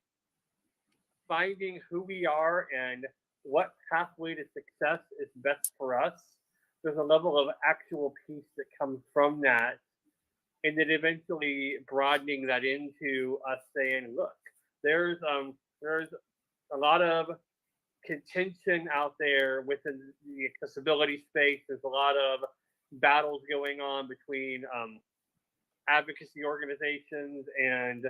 finding who we are and what pathway to success is best for us, there's a level of actual peace that comes from that, and then eventually broadening that into us saying, look, there's a lot of contention out there within the accessibility space. There's a lot of battles going on between advocacy organizations and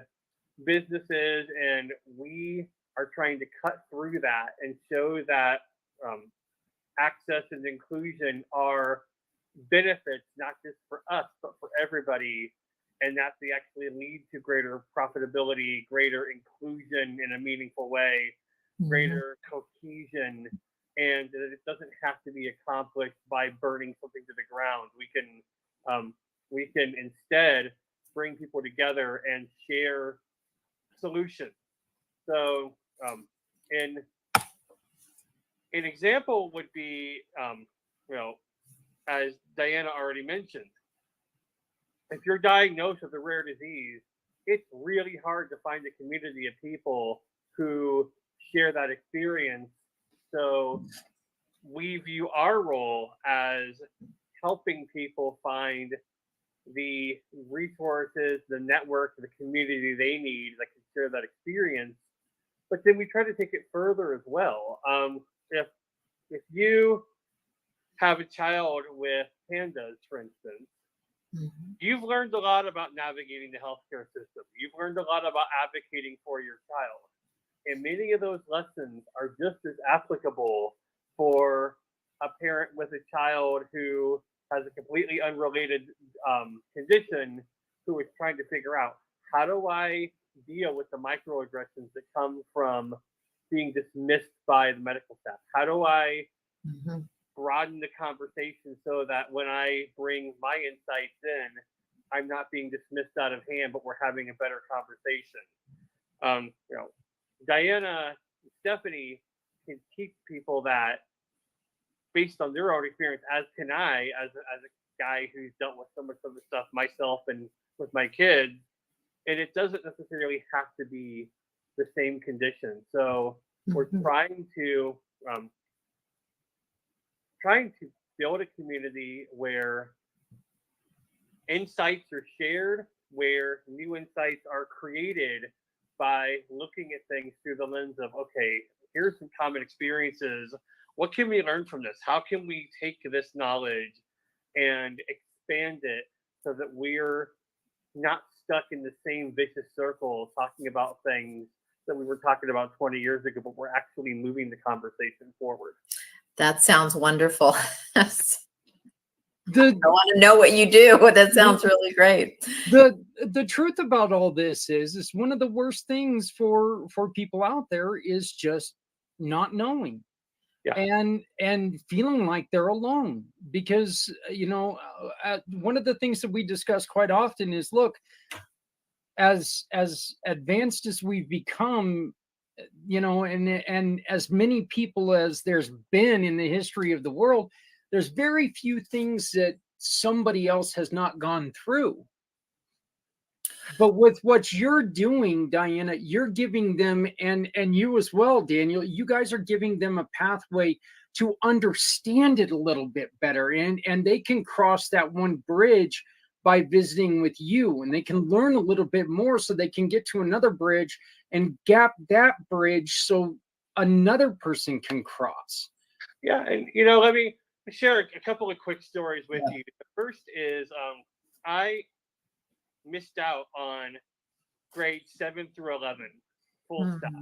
businesses, and we are trying to cut through that and show that access and inclusion are benefits, not just for us, but for everybody, and that they actually lead to greater profitability, greater inclusion in a meaningful way, greater cohesion, and that it doesn't have to be accomplished by burning something to the ground. We can instead bring people together and share solutions. So, an example would be, as Diana already mentioned, if you're diagnosed with a rare disease, it's really hard to find a community of people who share that experience. So we view our role as helping people find the resources, the network, the community they need that can share that experience. But then we try to take it further as well. If you have a child with pandas, for instance, you've learned a lot about navigating the healthcare system. You've learned a lot about advocating for your child. And many of those lessons are just as applicable for a parent with a child who has a completely unrelated condition, who is trying to figure out, how do I deal with the microaggressions that come from being dismissed by the medical staff? How do I broaden the conversation so that when I bring my insights in, I'm not being dismissed out of hand, but we're having a better conversation? Diana, Stephanie can teach people that based on their own experience, as can I, as a guy who's dealt with so much of the stuff myself and with my kids. And it doesn't necessarily have to be the same condition. So we're trying to build a community where insights are shared, where new insights are created by looking at things through the lens of, okay, here's some common experiences. What can we learn from this? How can we take this knowledge and expand it so that we're not stuck in the same vicious circle talking about things that we were talking about 20 years ago, but we're actually moving the conversation forward. That sounds wonderful. I The want to know what you do. That sounds really great. the truth about all this is one of the worst things for people out there is just not knowing. Yeah. And feeling like they're alone, because one of the things that we discuss quite often is, look, as advanced as we've become, and as many people as there's been in the history of the world, there's very few things that somebody else has not gone through. But with what you're doing, Diana, you're giving them, and you as well, Daniel, you guys are giving them a pathway to understand it a little bit better, and they can cross that one bridge by visiting with you, and they can learn a little bit more so they can get to another bridge and gap that bridge so another person can cross. Yeah, and let me share a couple of quick stories with you. The first is I missed out on grades 7 through 11, full stop.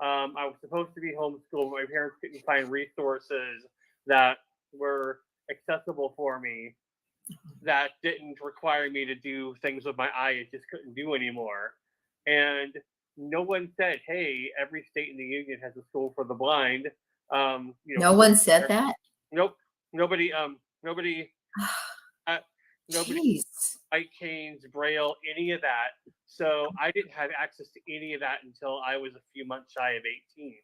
I was supposed to be homeschooled, but my parents couldn't find resources that were accessible for me that didn't require me to do things with my eye. I just couldn't do anymore. And no one said, hey, every state in the union has a school for the blind. No one said that? Nope. Nobody, nobody, white canes, Braille, any of that. So I didn't have access to any of that until I was a few months shy of 18.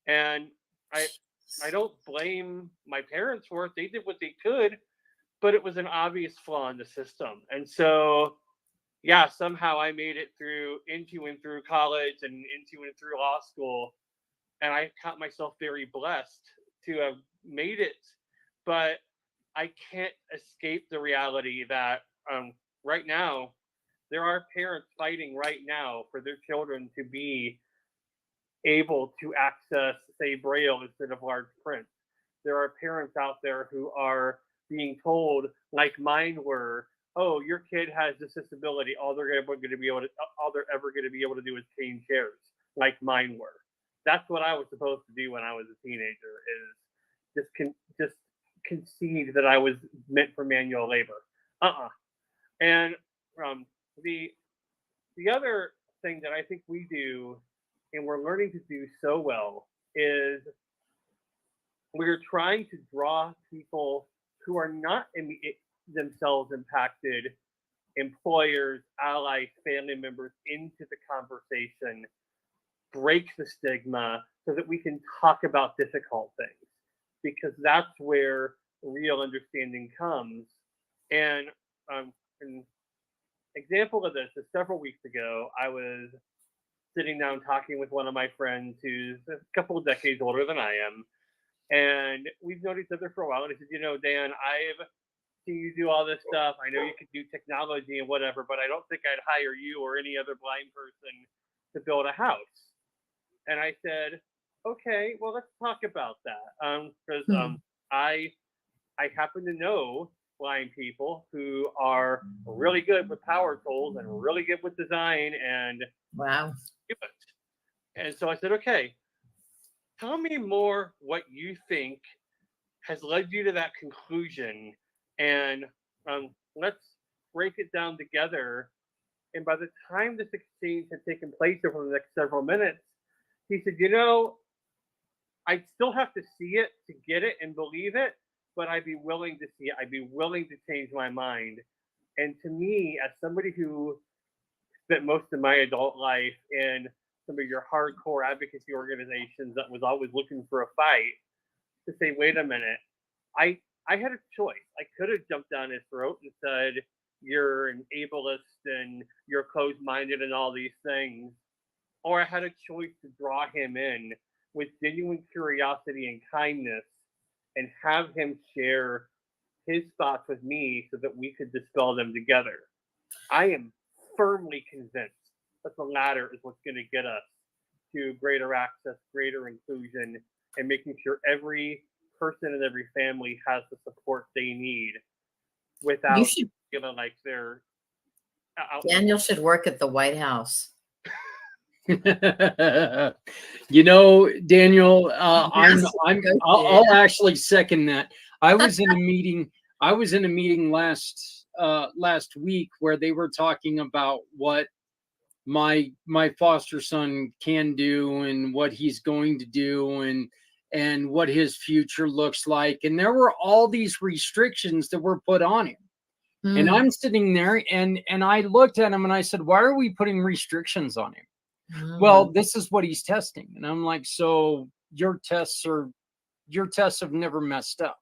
And I don't blame my parents for it. They did what they could, but it was an obvious flaw in the system. And so, yeah, somehow I made it into and through college and into and through law school. And I count myself very blessed to have made it. But I can't escape the reality that right now, there are parents fighting right now for their children to be able to access, say, Braille instead of large print. There are parents out there who are being told, like mine were, oh, your kid has this disability. All they're ever going to be able to do is cane chairs, like mine were. That's what I was supposed to do when I was a teenager, is just concede that I was meant for manual labor. And the other thing that I think we do, and we're learning to do so well, is we're trying to draw people who are not themselves impacted, employers, allies, family members, into the conversation, break the stigma so that we can talk about difficult things, because that's where real understanding comes. And an example of this is several weeks ago, I was sitting down talking with one of my friends who's a couple of decades older than I am. And we've known each other for a while. And he said, Dan, I've seen you do all this stuff. I know you could do technology and whatever, but I don't think I'd hire you or any other blind person to build a house. And I said, okay, well, let's talk about that. Because I happen to know blind people who are really good with power tools and really good with design and wow. do it. And so I said, okay, tell me more what you think has led you to that conclusion, and let's break it down together. And by the time this exchange had taken place over the next several minutes, he said, I still have to see it to get it and believe it, but I'd be willing to see it. I'd be willing to change my mind. And to me, as somebody who spent most of my adult life in some of your hardcore advocacy organizations that was always looking for a fight, to say, wait a minute, I had a choice. I could have jumped down his throat and said, you're an ableist and you're closed-minded and all these things. Or I had a choice to draw him in with genuine curiosity and kindness and have him share his thoughts with me so that we could dispel them together. I am firmly convinced that the latter is what's going to get us to greater access, greater inclusion, and making sure every person and every family has the support they need without feeling like they're Daniel should work at the White House. You know, Daniel, Yes, I'll actually second that. I was in a meeting. I was in a meeting last week where they were talking about what my foster son can do and what he's going to do and what his future looks like. And there were all these restrictions that were put on him. And Mm, I'm sitting there and I looked at him and I said, "Why are we putting restrictions on him?" "Well, mm, this is what he's testing." And I'm like, "So your tests have never messed up."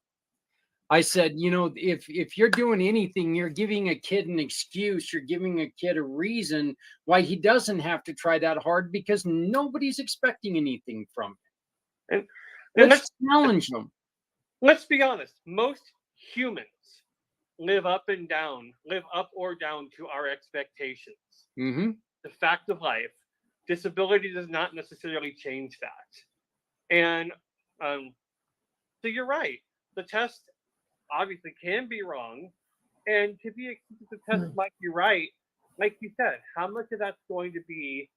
I said, "You know, if you're doing anything, you're giving a kid an excuse, you're giving a kid a reason why he doesn't have to try that hard because nobody's expecting anything from him. And and Let's challenge them." let's be honest. Most humans live up or down to our expectations. Hmm. The fact of life. Disability does not necessarily change that. And so you're right. The test obviously can be wrong. And to be the test mm, might be right, like you said, how much of that's going to be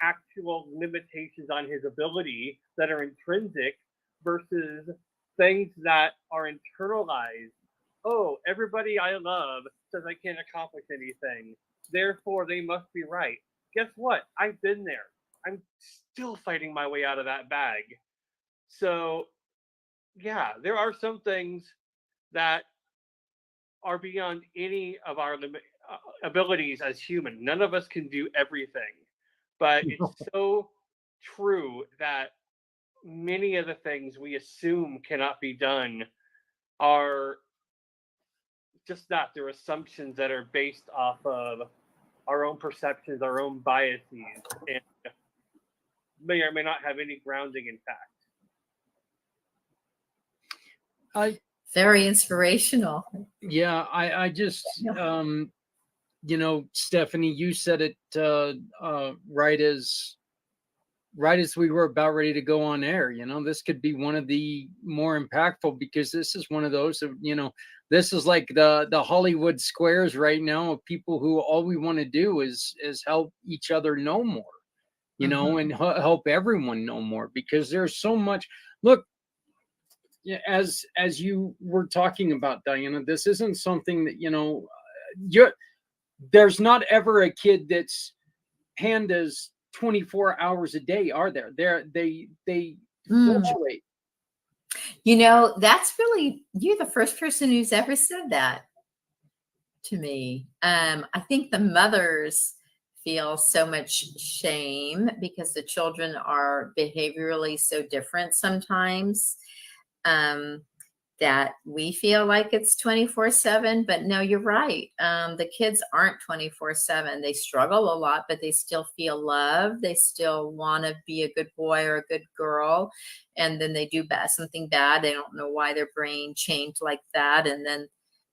actual limitations on his ability that are intrinsic versus things that are internalized. Oh, everybody I love says I can't accomplish anything. Therefore, they must be right. Guess what? I've been there. I'm still fighting my way out of that bag. So, yeah, there are some things that are beyond any of our abilities as human. None of us can do everything. But it's so true that many of the things we assume cannot be done are just not. They're assumptions that are based off of our own perceptions, our own biases, and may or may not have any grounding in fact. I very inspirational. Yeah, I just you know, Stephanie, you said it right as we were about ready to go on air. You know, this could be one of the more impactful because this is one of those of, you know, this is like the Hollywood squares right now of people who all we want to do is help each other know more, you know, and help everyone know more because there's so much. Look, yeah, as you were talking about, Diana, this isn't something that, you know, you there's not ever a kid that's pandas 24 hours a day, are there? They Mm. fluctuate. You know, that's really, you're the first person who's ever said that to me. I think the mothers feel so much shame because the children are behaviorally so different sometimes. That we feel like it's 24/7, but no, you're right. The kids aren't 24/7. They struggle a lot, but they still feel love. They still want to be a good boy or a good girl. And then they do something bad. They don't know why their brain changed like that. And then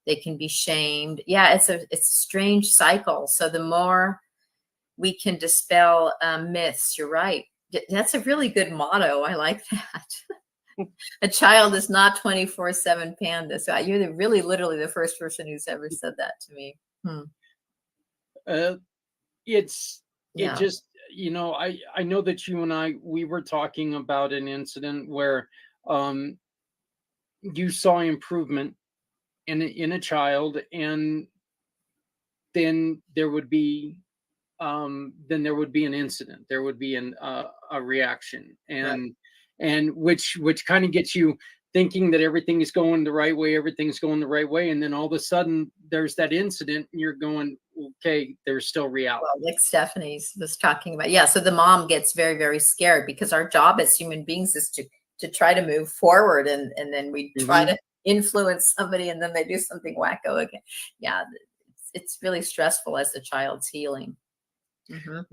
they can be shamed. Yeah, it's a strange cycle. So the more we can dispel myths, you're right. That's a really good motto. I like that. A child is not 24/7 panda. So you're really literally the first person who's ever said that to me. Uh, it Yeah. just, you know, I know that you and we were talking about an incident where you saw improvement in a child, and then there would be an incident, there would be a reaction, Right. and which kind of gets you thinking that everything is going the right way, and then all of a sudden there's that incident and you're going, okay, there's still reality. Well, like Stephanie was talking about. Yeah. So the mom gets very, very scared because our job as human beings is to try to move forward, and then we try to influence somebody and then they do something wacko again. Yeah. It's really stressful as the child's healing.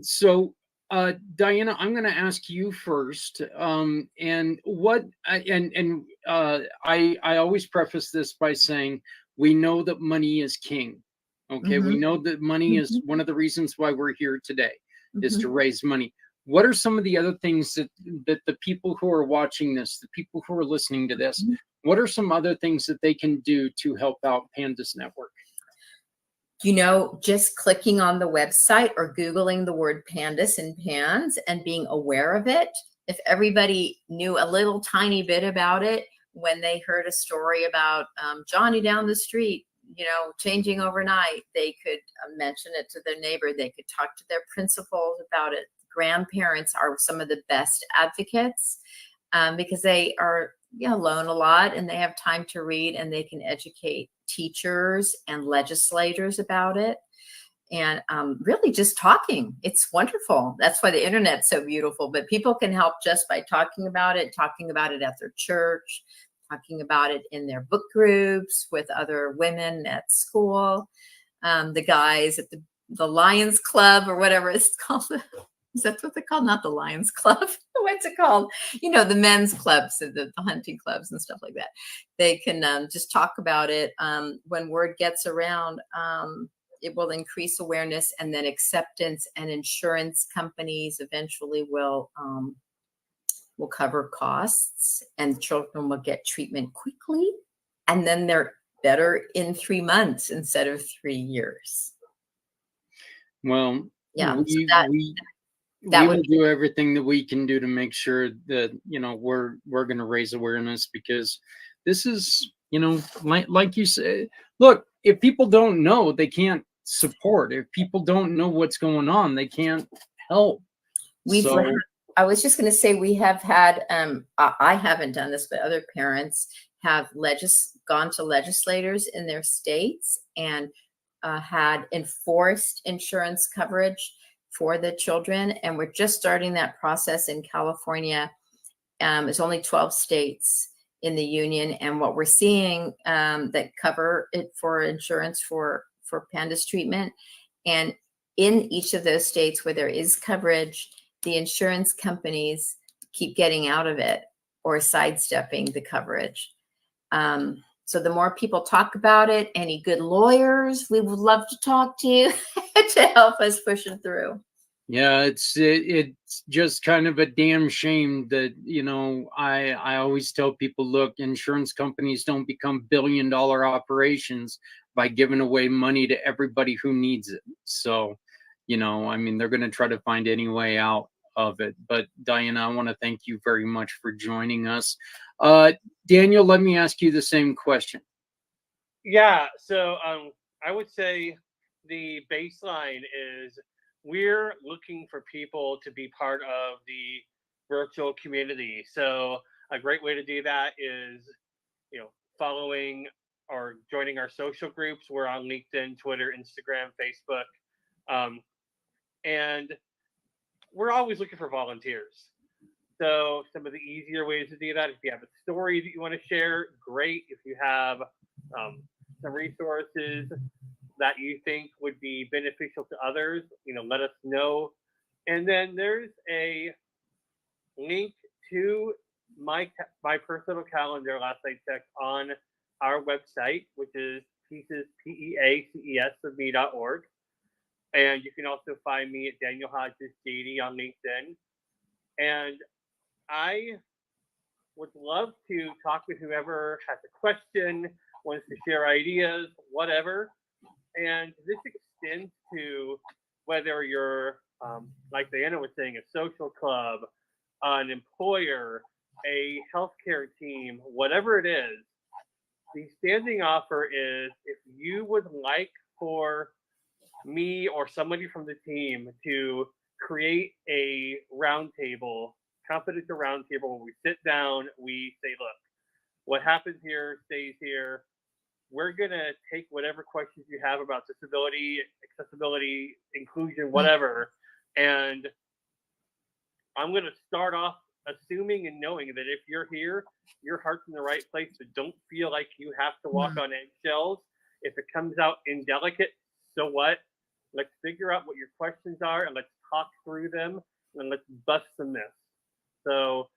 So Diana, I'm going to ask you first. And what I always preface this by saying we know that money is king. Okay, we know that money is one of the reasons why we're here today, is to raise money. What are some of the other things that the people who are watching this, the people who are listening to this, what are some other things that they can do to help out Pandas Network? Just clicking on the website or Googling the word pandas and pans and being aware of it. If everybody knew a little tiny bit about it, when they heard a story about Johnny down the street, changing overnight, they could mention it to their neighbor. They could talk to their principals about it. Grandparents are some of the best advocates because they are alone a lot and they have time to read, and they can educate teachers and legislators about it. And really just talking. It's wonderful. That's why the internet's so beautiful. But people can help just by talking about it at their church, talking about it in their book groups with other women at school, the guys at the Lions Club or whatever it's called. Is that what they're called? Not the Lions Club. What's it called? The men's clubs, the hunting clubs and stuff like that. They can just talk about it. When word gets around, it will increase awareness and then acceptance, and insurance companies eventually will cover costs, and children will get treatment quickly, and then they're better in 3 months instead of 3 years. Well, Yeah, we will do everything that we can do to make sure that we're going to raise awareness, because this is like you said, look, if people don't know, they can't support. If people don't know what's going on, they can't help. I was just going to say, we have had I haven't done this, but other parents have gone to legislators in their states and had enforced insurance coverage for the children, and we're just starting that process in California. There's only 12 states in the union, and what we're seeing that cover it for insurance for pandas treatment, and in each of those states where there is coverage, the insurance companies keep getting out of it or sidestepping the coverage. So the more people talk about it, any good lawyers, we would love to talk to you to help us push it through. Yeah, it's just kind of a damn shame that, I always tell people, look, insurance companies don't become billion-dollar operations by giving away money to everybody who needs it. So, they're going to try to find any way out of it. But Diana, I want to thank you very much for joining us. Daniel, let me ask you the same question. Yeah, so I would say the baseline is we're looking for people to be part of the virtual community. So a great way to do that is, following or joining our social groups. We're on LinkedIn, Twitter, Instagram, Facebook, and we're always looking for volunteers. So some of the easier ways to do that, if you have a story that you want to share, great. If you have some resources that you think would be beneficial to others, let us know. And then there's a link to my personal calendar, last I checked, on our website, which is pieces, PEACES of me.org. And you can also find me at Daniel Hodges JD on LinkedIn. And I would love to talk with whoever has a question, wants to share ideas, whatever. And this extends to whether you're, like Diana was saying, a social club, an employer, a healthcare team, whatever it is. The standing offer is, if you would like for me or somebody from the team to create a roundtable, confidential roundtable, where we sit down, we say, look, what happens here stays here. We're going to take whatever questions you have about disability, accessibility, inclusion, whatever. And I'm going to start off assuming and knowing that if you're here, your heart's in the right place. So don't feel like you have to walk on eggshells. If it comes out indelicate, so what? Let's figure out what your questions are and let's talk through them and let's bust some myths. So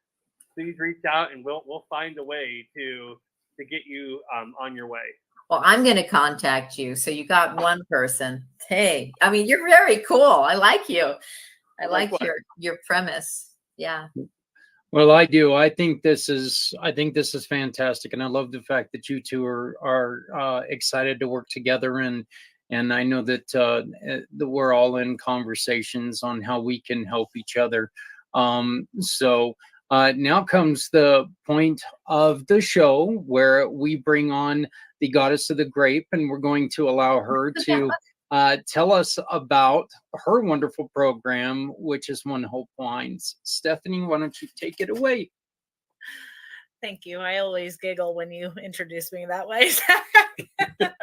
please reach out and we'll find a way to get you on your way. Well, I'm going to contact you. So you got one person. Hey, you're very cool. I like you. I like your premise. Yeah. Well, I do. I think this is fantastic, and I love the fact that you two are excited to work together and And I know that we're all in conversations on how we can help each other. So now comes the point of the show where we bring on the goddess of the grape, and we're going to allow her to tell us about her wonderful program, which is One Hope Wines. Stephanie, why don't you take it away? Thank you. I always giggle when you introduce me that way. But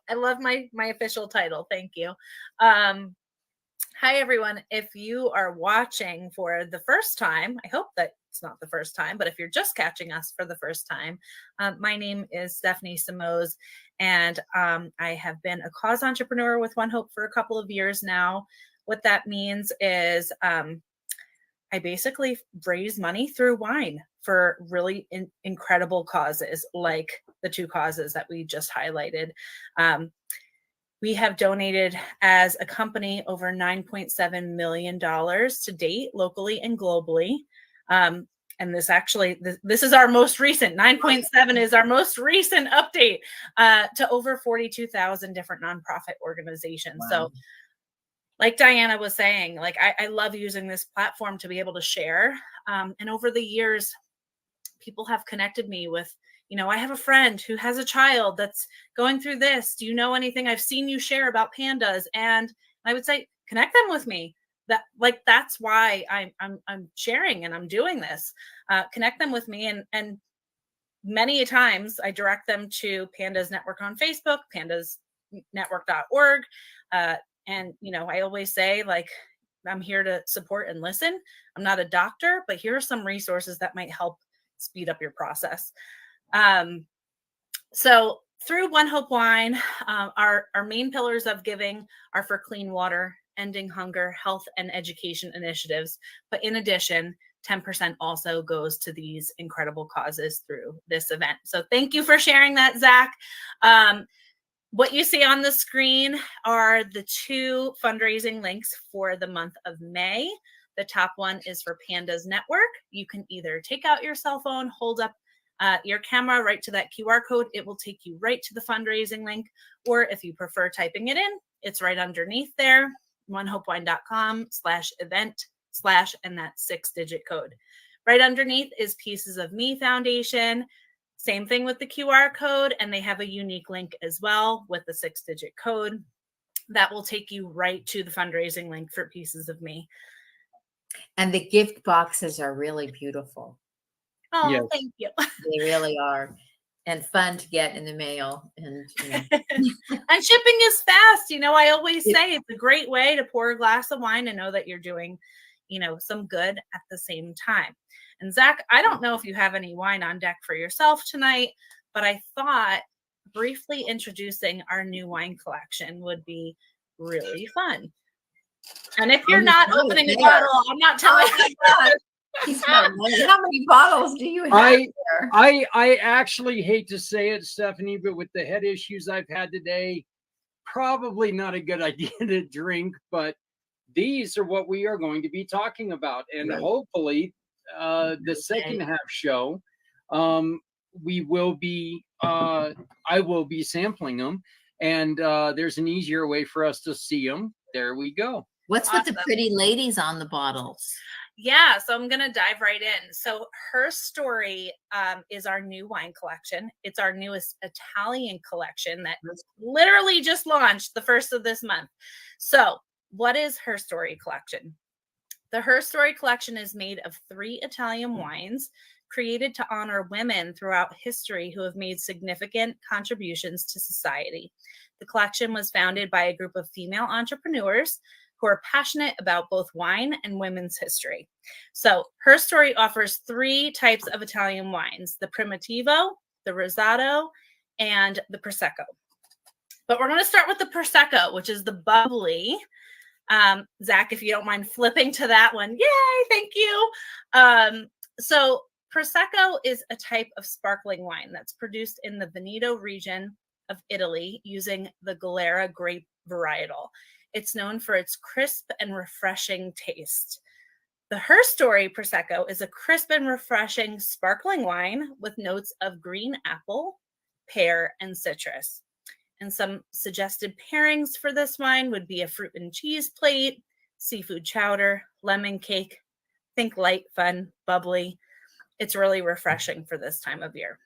I love my official title. Thank you. Hi everyone. If you are watching for the first time, I hope that it's not the first time, but if you're just catching us for the first time, my name is Stephanie Simoes, and I have been a cause entrepreneur with One Hope for a couple of years now. What that means is I basically raise money through wine for really incredible causes, like the two causes that we just highlighted. We have donated as a company over $9.7 million to date, locally and globally. And this is our most recent, 9.7 is our most recent update to over 42,000 different nonprofit organizations. Wow. So like Diana was saying, like I love using this platform to be able to share. And over the years, people have connected me with, I have a friend who has a child that's going through this. Do you know anything? I've seen you share about pandas. And I would say, connect them with me. That's why I'm sharing and I'm doing this. Connect them with me. And many times I direct them to Pandas Network on Facebook, pandasnetwork.org. And, I always say, like, I'm here to support and listen. I'm not a doctor, but here are some resources that might help speed up your process. So through One Hope Wine, our main pillars of giving are for clean water, ending hunger, health, and education initiatives. But in addition, 10% also goes to these incredible causes through this event. So thank you for sharing that, Zach. What you see on the screen are the two fundraising links for the month of May. The top one is for Pandas Network. You can either take out your cell phone, hold up your camera right to that QR code. It will take you right to the fundraising link. Or if you prefer typing it in, it's right underneath there, onehopewine.com/event/ and that 6-digit code. Right underneath is Pieces of Me Foundation. Same thing with the QR code, and they have a unique link as well with the 6-digit code that will take you right to the fundraising link for Pieces of Me. And the gift boxes are really beautiful. Oh, yes. Thank you. They really are. And fun to get in the mail. And, and shipping is fast. I always say it's a great way to pour a glass of wine and know that you're doing, some good at the same time. And Zach, I don't know if you have any wine on deck for yourself tonight, but I thought briefly introducing our new wine collection would be really fun. And if you're not opening a bottle, I'm not telling you. How many bottles do you have there? I actually hate to say it, Stephanie, but with the head issues I've had today, probably not a good idea to drink, but these are what we are going to be talking about. And hopefully the second half show, we will be, I will be sampling them, and there's an easier way for us to see them. There we go. What's with the pretty ladies on the bottles? Yeah, so I'm going to dive right in. So Her Story is our new wine collection. It's our newest Italian collection that literally just launched the first of this month. So what is Her Story collection? The Her Story collection is made of 3 Italian wines created to honor women throughout history who have made significant contributions to society. The collection was founded by a group of female entrepreneurs who are passionate about both wine and women's history. So Her Story offers 3 types of Italian wines: the Primitivo, the Rosato, and the Prosecco. But we're going to start with the Prosecco, which is the bubbly. Zach, if you don't mind flipping to that one. Yay, thank you. So Prosecco is a type of sparkling wine that's produced in the Veneto region of Italy using the Galera grape varietal. It's known for its crisp and refreshing taste. The Her Story Prosecco is a crisp and refreshing sparkling wine with notes of green apple, pear, and citrus. And some suggested pairings for this wine would be a fruit and cheese plate, seafood chowder, lemon cake. Think light, fun, bubbly. It's really refreshing for this time of year.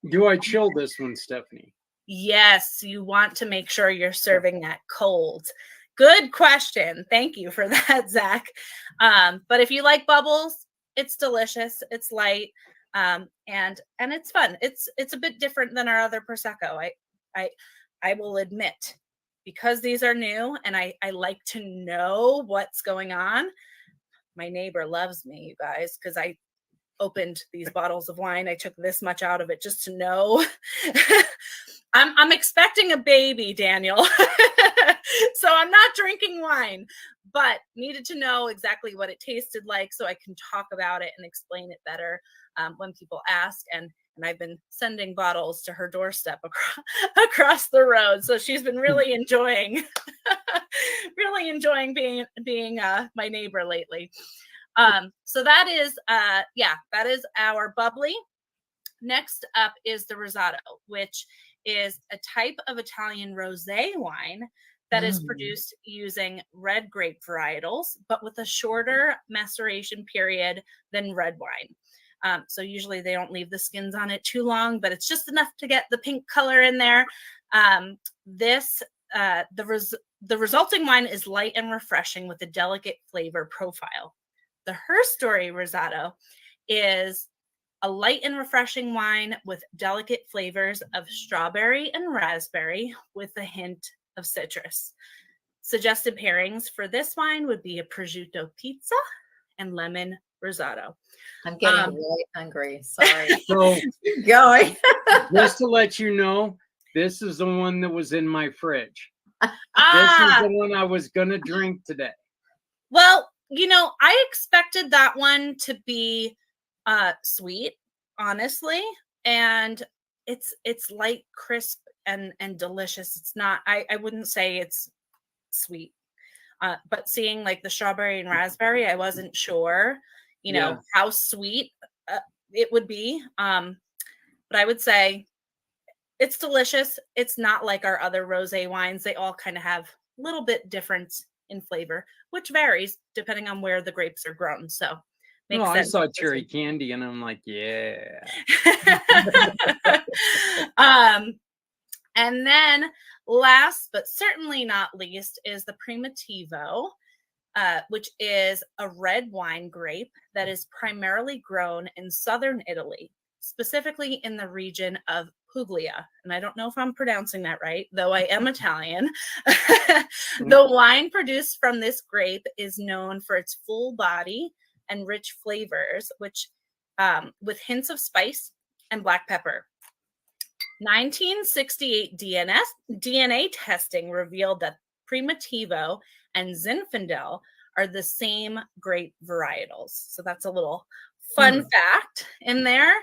Do I chill this one, Stephanie? Yes, you want to make sure you're serving that cold. Good question. Thank you for that, Zach. But if you like bubbles, it's delicious. It's light, and it's fun. It's a bit different than our other Prosecco. I will admit, because these are new and I like to know what's going on. My neighbor loves me, you guys, because I opened these bottles of wine. I took this much out of it just to know. I'm expecting a baby, Daniel. So I'm not drinking wine, but needed to know exactly what it tasted like so I can talk about it and explain it better when people ask. And I've been sending bottles to her doorstep across the road. So she's been really enjoying, being my neighbor lately. So that is our bubbly. Next up is the Rosato, which is a type of Italian rosé wine that is produced using red grape varietals, but with a shorter maceration period than red wine. So usually they don't leave the skins on it too long, but it's just enough to get the pink color in there. The resulting wine is light and refreshing with a delicate flavor profile. The Her Story Rosato is a light and refreshing wine with delicate flavors of strawberry and raspberry with a hint of citrus. Suggested pairings for this wine would be a prosciutto pizza and lemon Rosato. I'm getting really hungry. Sorry. So Keep going. just to let you know, this is the one that was in my fridge. This is the one I was going to drink today. Well, I expected that one to be sweet, honestly, and it's light, crisp, and delicious. It's not. I wouldn't say it's sweet, but seeing like the strawberry and raspberry, I wasn't sure, how sweet it would be. But I would say it's delicious. It's not like our other rosé wines. They all kind of have a little bit different in flavor, which varies depending on where the grapes are grown. So makes sense. I saw cherry candy and I'm like, yeah. And then last but certainly not least is the Primitivo, which is a red wine grape that is primarily grown in southern Italy, specifically in the region of Puglia. And I don't know if I'm pronouncing that right, though I am Italian. The wine produced from this grape is known for its full body and rich flavors, which with hints of spice and black pepper. 1968 DNA testing revealed that Primitivo and Zinfandel are the same grape varietals. So that's a little fun fact in there.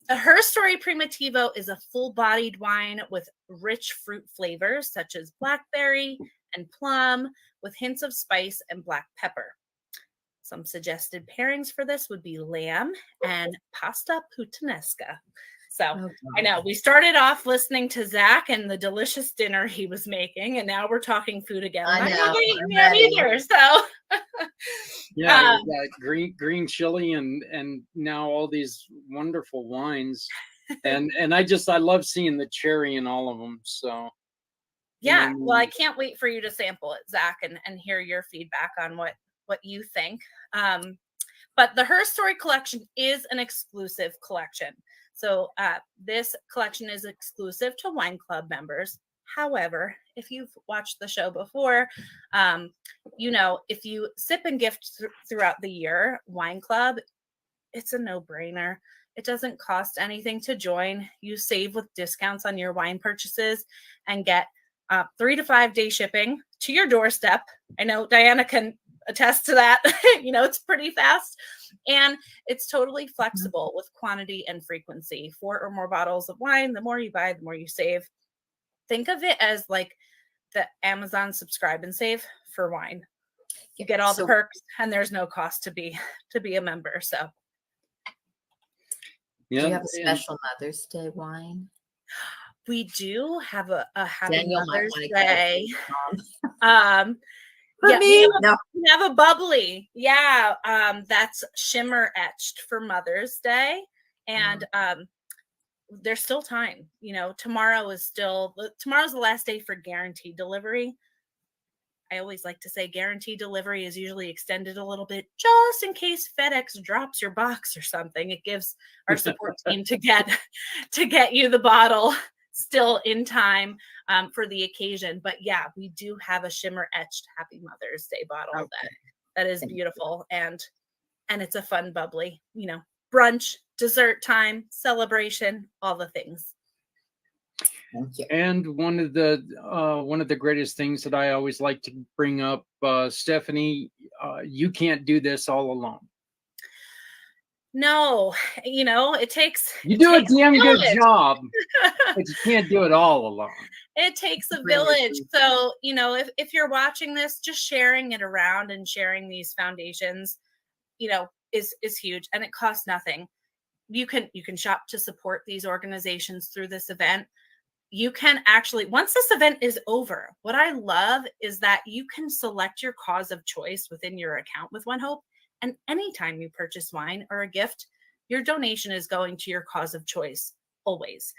The Her Story Primitivo is a full-bodied wine with rich fruit flavors such as blackberry and plum with hints of spice and black pepper. Some suggested pairings for this would be lamb and pasta puttanesca. So I know we started off listening to Zach and the delicious dinner he was making, and now we're talking food again. I haven't eaten yet either, so yeah, green chili and now all these wonderful wines, and I love seeing the cherry in all of them. So yeah, well, I can't wait for you to sample it, Zach, and hear your feedback on what you think. But the Her Story collection is an exclusive collection. So this collection is exclusive to Wine Club members. However, if you've watched the show before, if you sip and gift throughout the year, Wine Club, it's a no-brainer. It doesn't cost anything to join. You save with discounts on your wine purchases and get 3 to 5 day shipping to your doorstep. I know Diana can attest to that. It's pretty fast. And it's totally flexible with quantity and frequency. 4 or more bottles of wine, the more you buy, the more you save. Think of it as like the Amazon subscribe and save for wine. You get all the perks and there's no cost to be a member. So do you have a special Mother's Day wine? We do have a happy Daniel might Mother's wanna go. Day. For Yeah, me? No. we have a bubbly. Yeah, that's shimmer etched for Mother's Day. And there's still time. You know, tomorrow's the last day for guaranteed delivery. I always like to say guaranteed delivery is usually extended a little bit just in case FedEx drops your box or something. It gives our support team to get you the bottle still in time for the occasion. But yeah, we do have a shimmer etched Happy Mother's Day bottle that is beautiful, and it's a fun bubbly, you know, brunch, dessert time, celebration, all the things. Thank you. And one of the greatest things that I always like to bring up, Stephanie, you can't do this all alone. No, you know, it takes You do a takes damn good village. job, but you can't do it all alone. It takes a Bring your village. food. So, you know, if you're watching this, just sharing it around and sharing these foundations, you know, is huge, and it costs nothing. You can shop to support these organizations through this event. You can actually, once this event is over, what I love is that you can select your cause of choice within your account with One Hope. And anytime you purchase wine or a gift, your donation is going to your cause of choice always.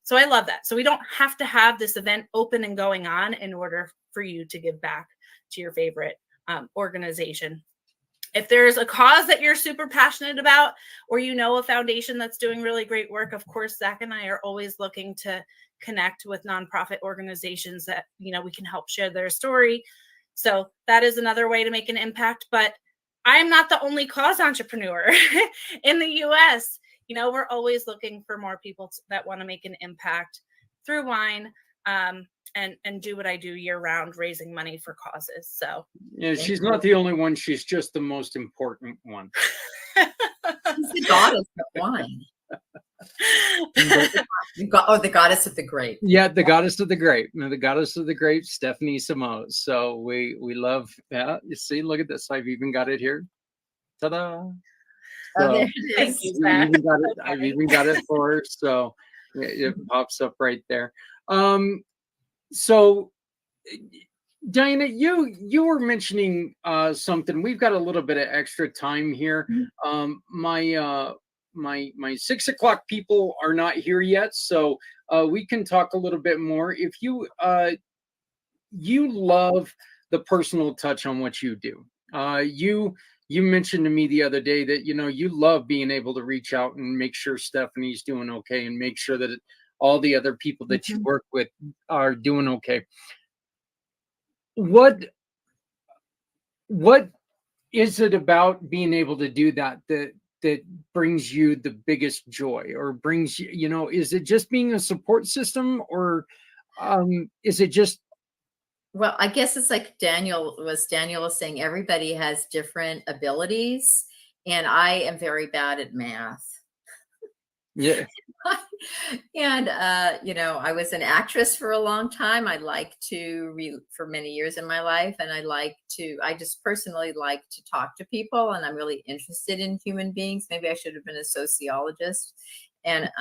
So I love that. So we don't have to have this event open and going on in order for you to give back to your favorite organization. If there's a cause that you're super passionate about, or you know a foundation that's doing really great work, of course, Zach and I are always looking to connect with nonprofit organizations that, you know, we can help share their story. So that is another way to make an impact. But I'm not the only cause entrepreneur in the US. You know, we're always looking for more people that want to make an impact through wine, and do what I do year round, raising money for causes. So Yeah, she's not the only one. She's just the most important one. She's the goddess of wine. The goddess of the grape. Yeah, the goddess of the grape. The goddess of the grape, Stephanie Samos. So we love. Yeah, you see, look at this. I've even got it here. Ta-da! Oh, So, there it Thank is. you, we Zach. even got it. I've even got it for her. So it pops up right there. So Diana, you were mentioning something. We've got a little bit of extra time here. My 6 o'clock people are not here yet, so we can talk a little bit more. If you love the personal touch on what you do, you mentioned to me the other day that you love being able to reach out and make sure Stephanie's doing okay, and make sure that all the other people that you work with are doing okay. What is it about being able to do that brings you the biggest joy, or brings you, is it just being a support system, or is it just? Well, I guess it's like Daniel was saying, everybody has different abilities, and I am very bad at math. Yeah. And I was an actress for a long time. I like to for many years in my life, and I just personally like to talk to people, and I'm really interested in human beings. Maybe I should have been a sociologist. And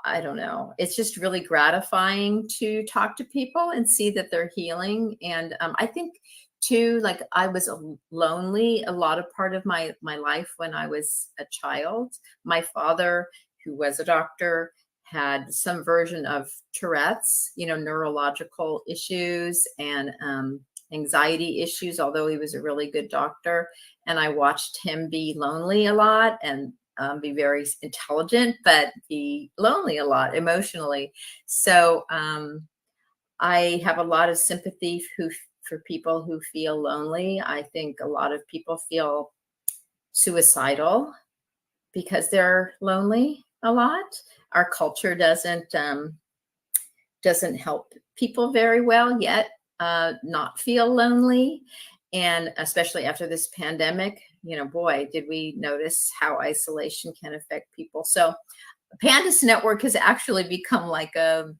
I don't know. It's just really gratifying to talk to people and see that they're healing. And I think too, like, I was lonely a lot of part of my life when I was a child. My father, who was a doctor, had some version of Tourette's, neurological issues and anxiety issues, although he was a really good doctor. And I watched him be lonely a lot, and be very intelligent, but be lonely a lot emotionally. So I have a lot of sympathy for people who feel lonely. I think a lot of people feel suicidal because they're lonely a lot. Our culture doesn't help people very well yet not feel lonely. And especially after this pandemic, boy, did we notice how isolation can affect people. So Pandas Network has actually become like a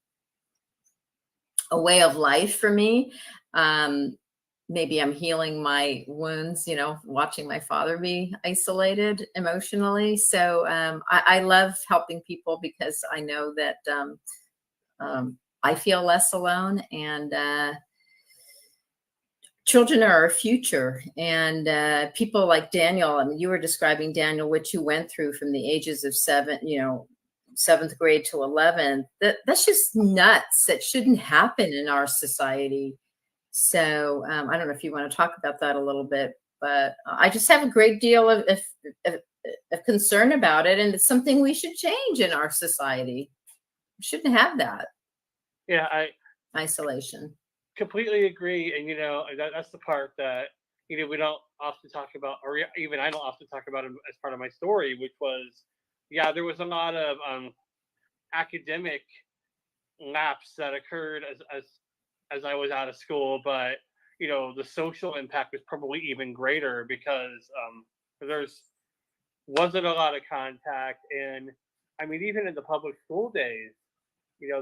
way of life for me. Maybe I'm healing my wounds, watching my father be isolated emotionally. So I love helping people, because I know that I feel less alone, and children are our future. And people like Daniel, I mean, you were describing, Daniel, what you went through from the ages of 7th grade to 11th. That's just nuts. That shouldn't happen in our society. So I don't know if you want to talk about that a little bit, but I just have a great deal of concern about it, and it's something we should change in our society. We shouldn't have that Yeah, I isolation. completely agree. And that's the part that we don't often talk about, or even I don't often talk about it as part of my story, which was, yeah, there was a lot of academic lapse that occurred as I was out of school, but the social impact was probably even greater because there's wasn't a lot of contact. And I mean, even in the public school days,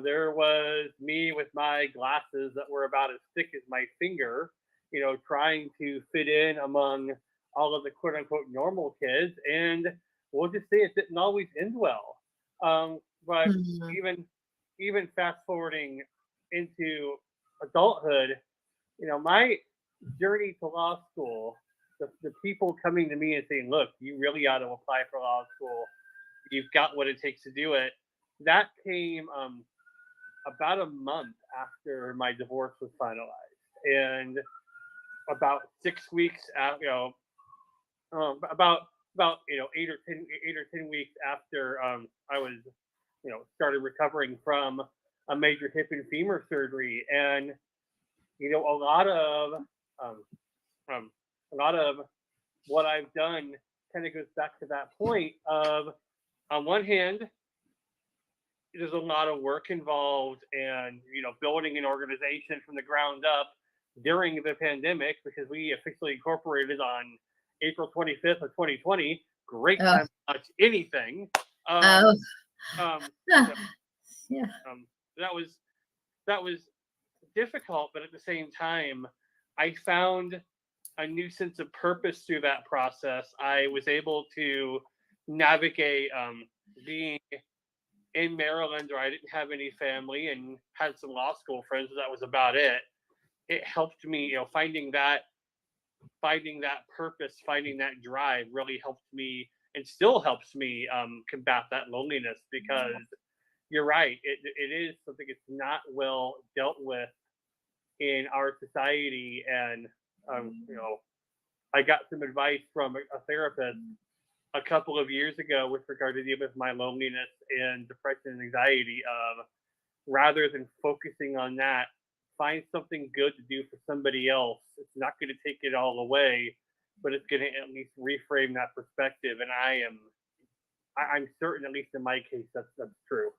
there was me with my glasses that were about as thick as my finger, trying to fit in among all of the quote unquote normal kids. And we'll just say it didn't always end well. But Mhm. even fast forwarding into adulthood, my journey to law school, the people coming to me and saying, look, you really ought to apply for law school. You've got what it takes to do it. That came about a month after my divorce was finalized. And about 6 weeks after, about 8 or 10 weeks after I was started recovering from a major hip and femur surgery. And a lot of um, um, a lot of what I've done kind of goes back to that point of, on one hand, there's a lot of work involved, and building an organization from the ground up during the pandemic, because we officially incorporated on April 25th of 2020. Great Oh, time to watch anything. oh, So, yeah. that was difficult, but at the same time, I found a new sense of purpose through that process. I was able to navigate being in Maryland, where I didn't have any family and had some law school friends, but that was about it. It helped me, finding that purpose, finding that drive really helped me, and still helps me combat that loneliness, because you're right. It is something that's not well dealt with in our society. And I got some advice from a therapist a couple of years ago with regard to dealing with my loneliness and depression and anxiety, of, rather than focusing on that, find something good to do for somebody else. It's not going to take it all away, but it's going to at least reframe that perspective. And I'm certain, at least in my case, that's true.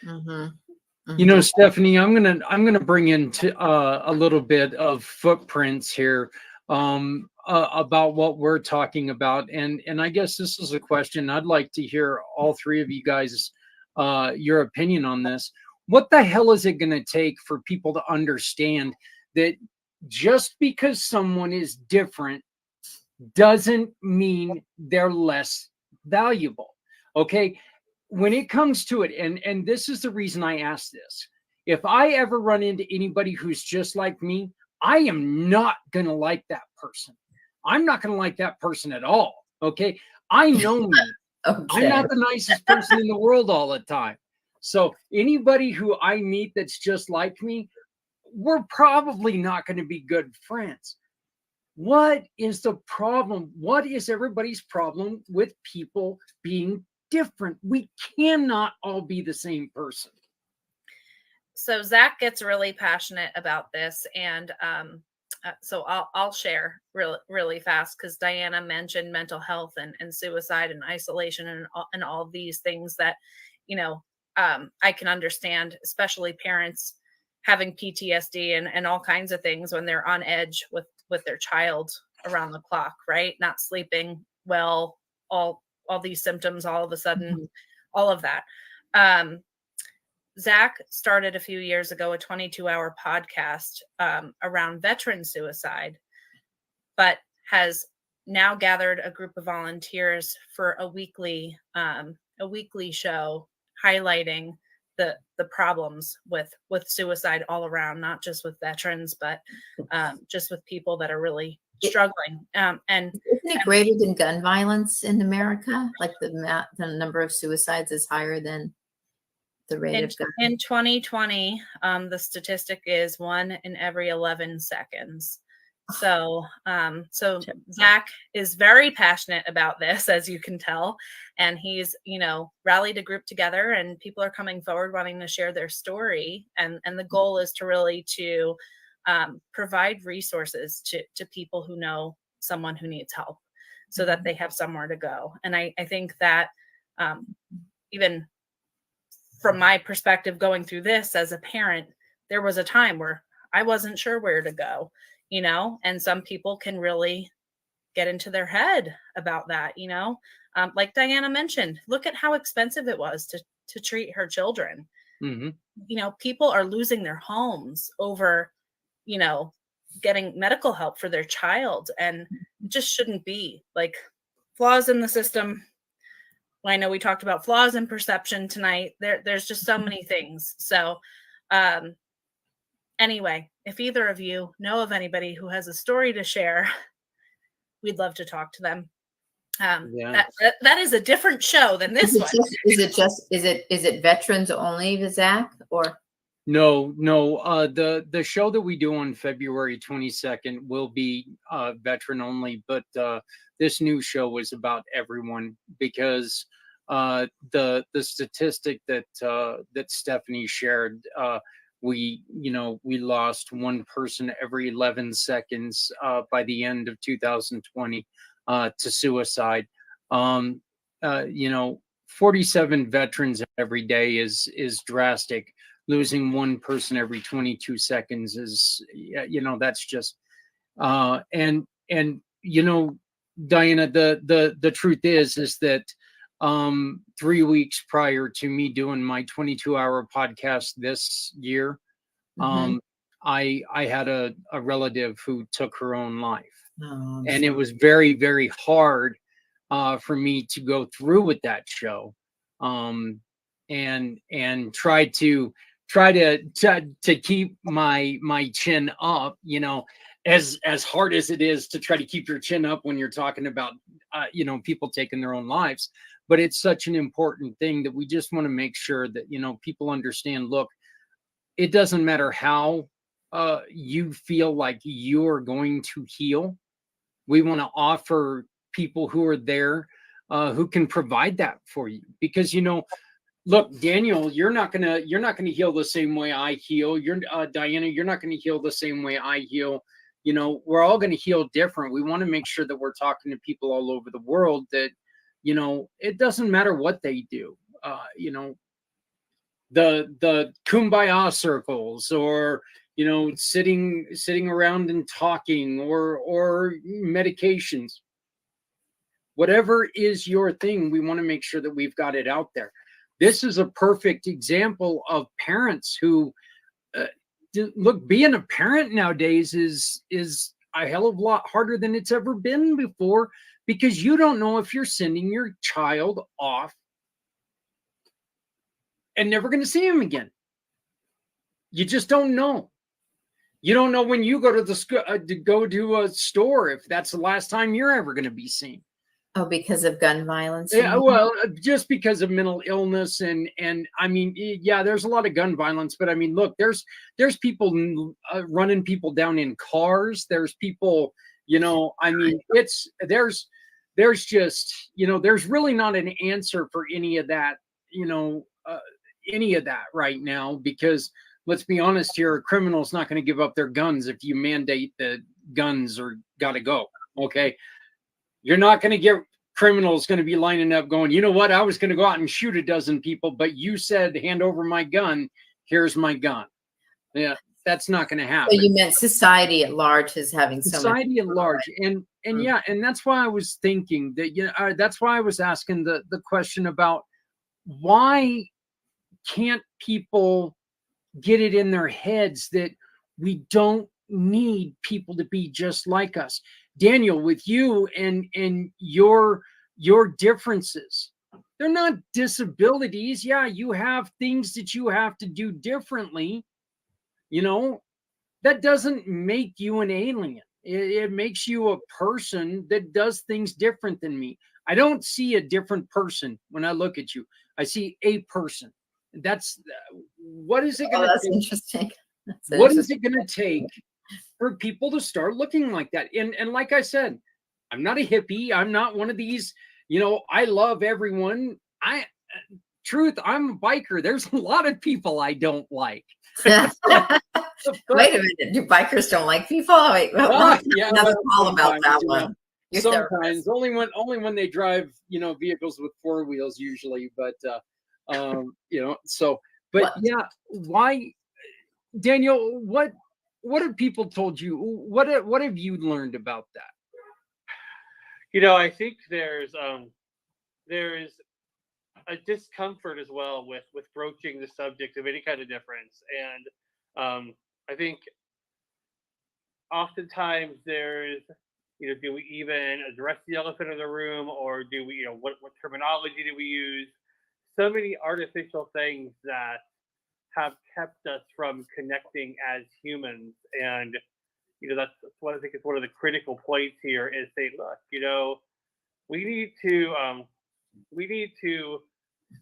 Mm-hmm. Stephanie, I'm gonna bring into a little bit of footprints here about what we're talking about, and I guess this is a question I'd like to hear all three of you guys your opinion on this. What the hell is it going to take for people to understand that just because someone is different doesn't mean they're less valuable? Okay, when it comes to it, and this is the reason I ask this, if I ever run into anybody who's just like me, I am not going to like that person. I'm not going to like that person at all. Okay, I know me. I'm Okay. not the nicest person in the world all the time. So anybody who I meet that's just like me, we're probably not going to be good friends. What is the problem? What is everybody's problem with people being different? We cannot all be the same person. So Zach gets really passionate about this, and so I'll share really fast, because Diana mentioned mental health and suicide and isolation and all these things that I can understand, especially parents having PTSD and all kinds of things when they're on edge with their child around the clock, right? Not sleeping well, all these symptoms all of a sudden, all of that. Zach started a few years ago a 22-hour podcast around veteran suicide, but has now gathered a group of volunteers for a weekly show highlighting the problems with suicide all around, not just with veterans, but just with people that are really struggling. And Isn't it greater than gun violence in America? Like the number of suicides is higher than the rate of gun. in 2020, the statistic is 1 in every 11 seconds. So, so Zach is very passionate about this, as you can tell, and he's, rallied a group together, and people are coming forward wanting to share their story. And the goal is to really provide resources to people who know someone who needs help, so that they have somewhere to go. And I think that even from my perspective, going through this as a parent, there was a time where I wasn't sure where to go. And some people can really get into their head about that, like Diana mentioned, look at how expensive it was to treat her children. Mm-hmm. People are losing their homes over, getting medical help for their child. And it just shouldn't be. Like, flaws in the system. I know we talked about flaws in perception tonight. There's just so many things. So, anyway, if either of you know of anybody who has a story to share, we'd love to talk to them. That is a different show than this one. Is it veterans only, Zach, or? No. The show that we do on February 22nd will be veteran only, but this new show is about everyone, because the statistic that Stephanie shared, we lost one person every 11 seconds by the end of 2020 to suicide. 47 veterans every day is drastic. Losing one person every 22 seconds is, that's just, and Diana, the truth is that 3 weeks prior to me doing my 22-hour podcast this year, I had a relative who took her own life. And it was very, very hard for me to go through with that show, and try to keep my chin up, as hard as it is to try to keep your chin up when you're talking about people taking their own lives. But it's such an important thing that we just want to make sure that people understand. Look, it doesn't matter how you feel like you're going to heal. We want to offer people who are there who can provide that for you, because look, Daniel, you're not gonna heal the same way I heal. You're Diana, you're not gonna heal the same way I heal. We're all gonna heal different. We want to make sure that we're talking to people all over the world that it doesn't matter what they do. The kumbaya circles, or sitting around and talking, or medications, whatever is your thing, we want to make sure that we've got it out there. This is a perfect example of parents who look, being a parent nowadays is a hell of a lot harder than it's ever been before, because you don't know if you're sending your child off and never going to see him again. You just don't know. You don't know when you go to a store if that's the last time you're ever going to be seen. Oh, because of gun violence? Yeah, well, just because of mental illness, and I mean, yeah, there's a lot of gun violence, but I mean, look, there's people running people down in cars. There's people, I mean, there's just, there's really not an answer for any of that, right now, because let's be honest here, a criminal's not going to give up their guns if you mandate that guns are got to go. Okay. You're not going to get criminals going to be lining up going, you know what? I was going to go out and shoot a dozen people, but you said, hand over my gun. Here's my gun. Yeah. That's not going to happen. So you meant society at large is having society at large. And yeah. And that's why I was thinking that, that's why I was asking the question about why can't people get it in their heads that we don't need people to be just like us. Daniel, with you and your differences, They're not disabilities. Yeah, you have things that you have to do differently. You know, that doesn't make you an alien. It makes you a person that does things different than me. I don't see a different person when I look at you. I see a person. That's what is it Oh, going to that's take? interesting. That's What is interesting. it going to take for people to start looking like that? And like I said, I'm not a hippie. I'm not one of these, I love everyone. Truth, I'm a biker. There's a lot of people I don't like. Wait a minute. Do bikers don't like people? Wait, Yeah, another call about that sometimes, one. Your sometimes therapist. only when they drive, vehicles with four wheels usually. But so but What? yeah, why, Daniel, what have people told you? What have you learned about that? I think there's a discomfort as well with broaching the subject of any kind of difference, and I think oftentimes there's, do we even address the elephant in the room, or do we, what terminology do we use? So many artificial things that have kept us from connecting as humans, and that's what I think is one of the critical points here is say, look, we need to we need to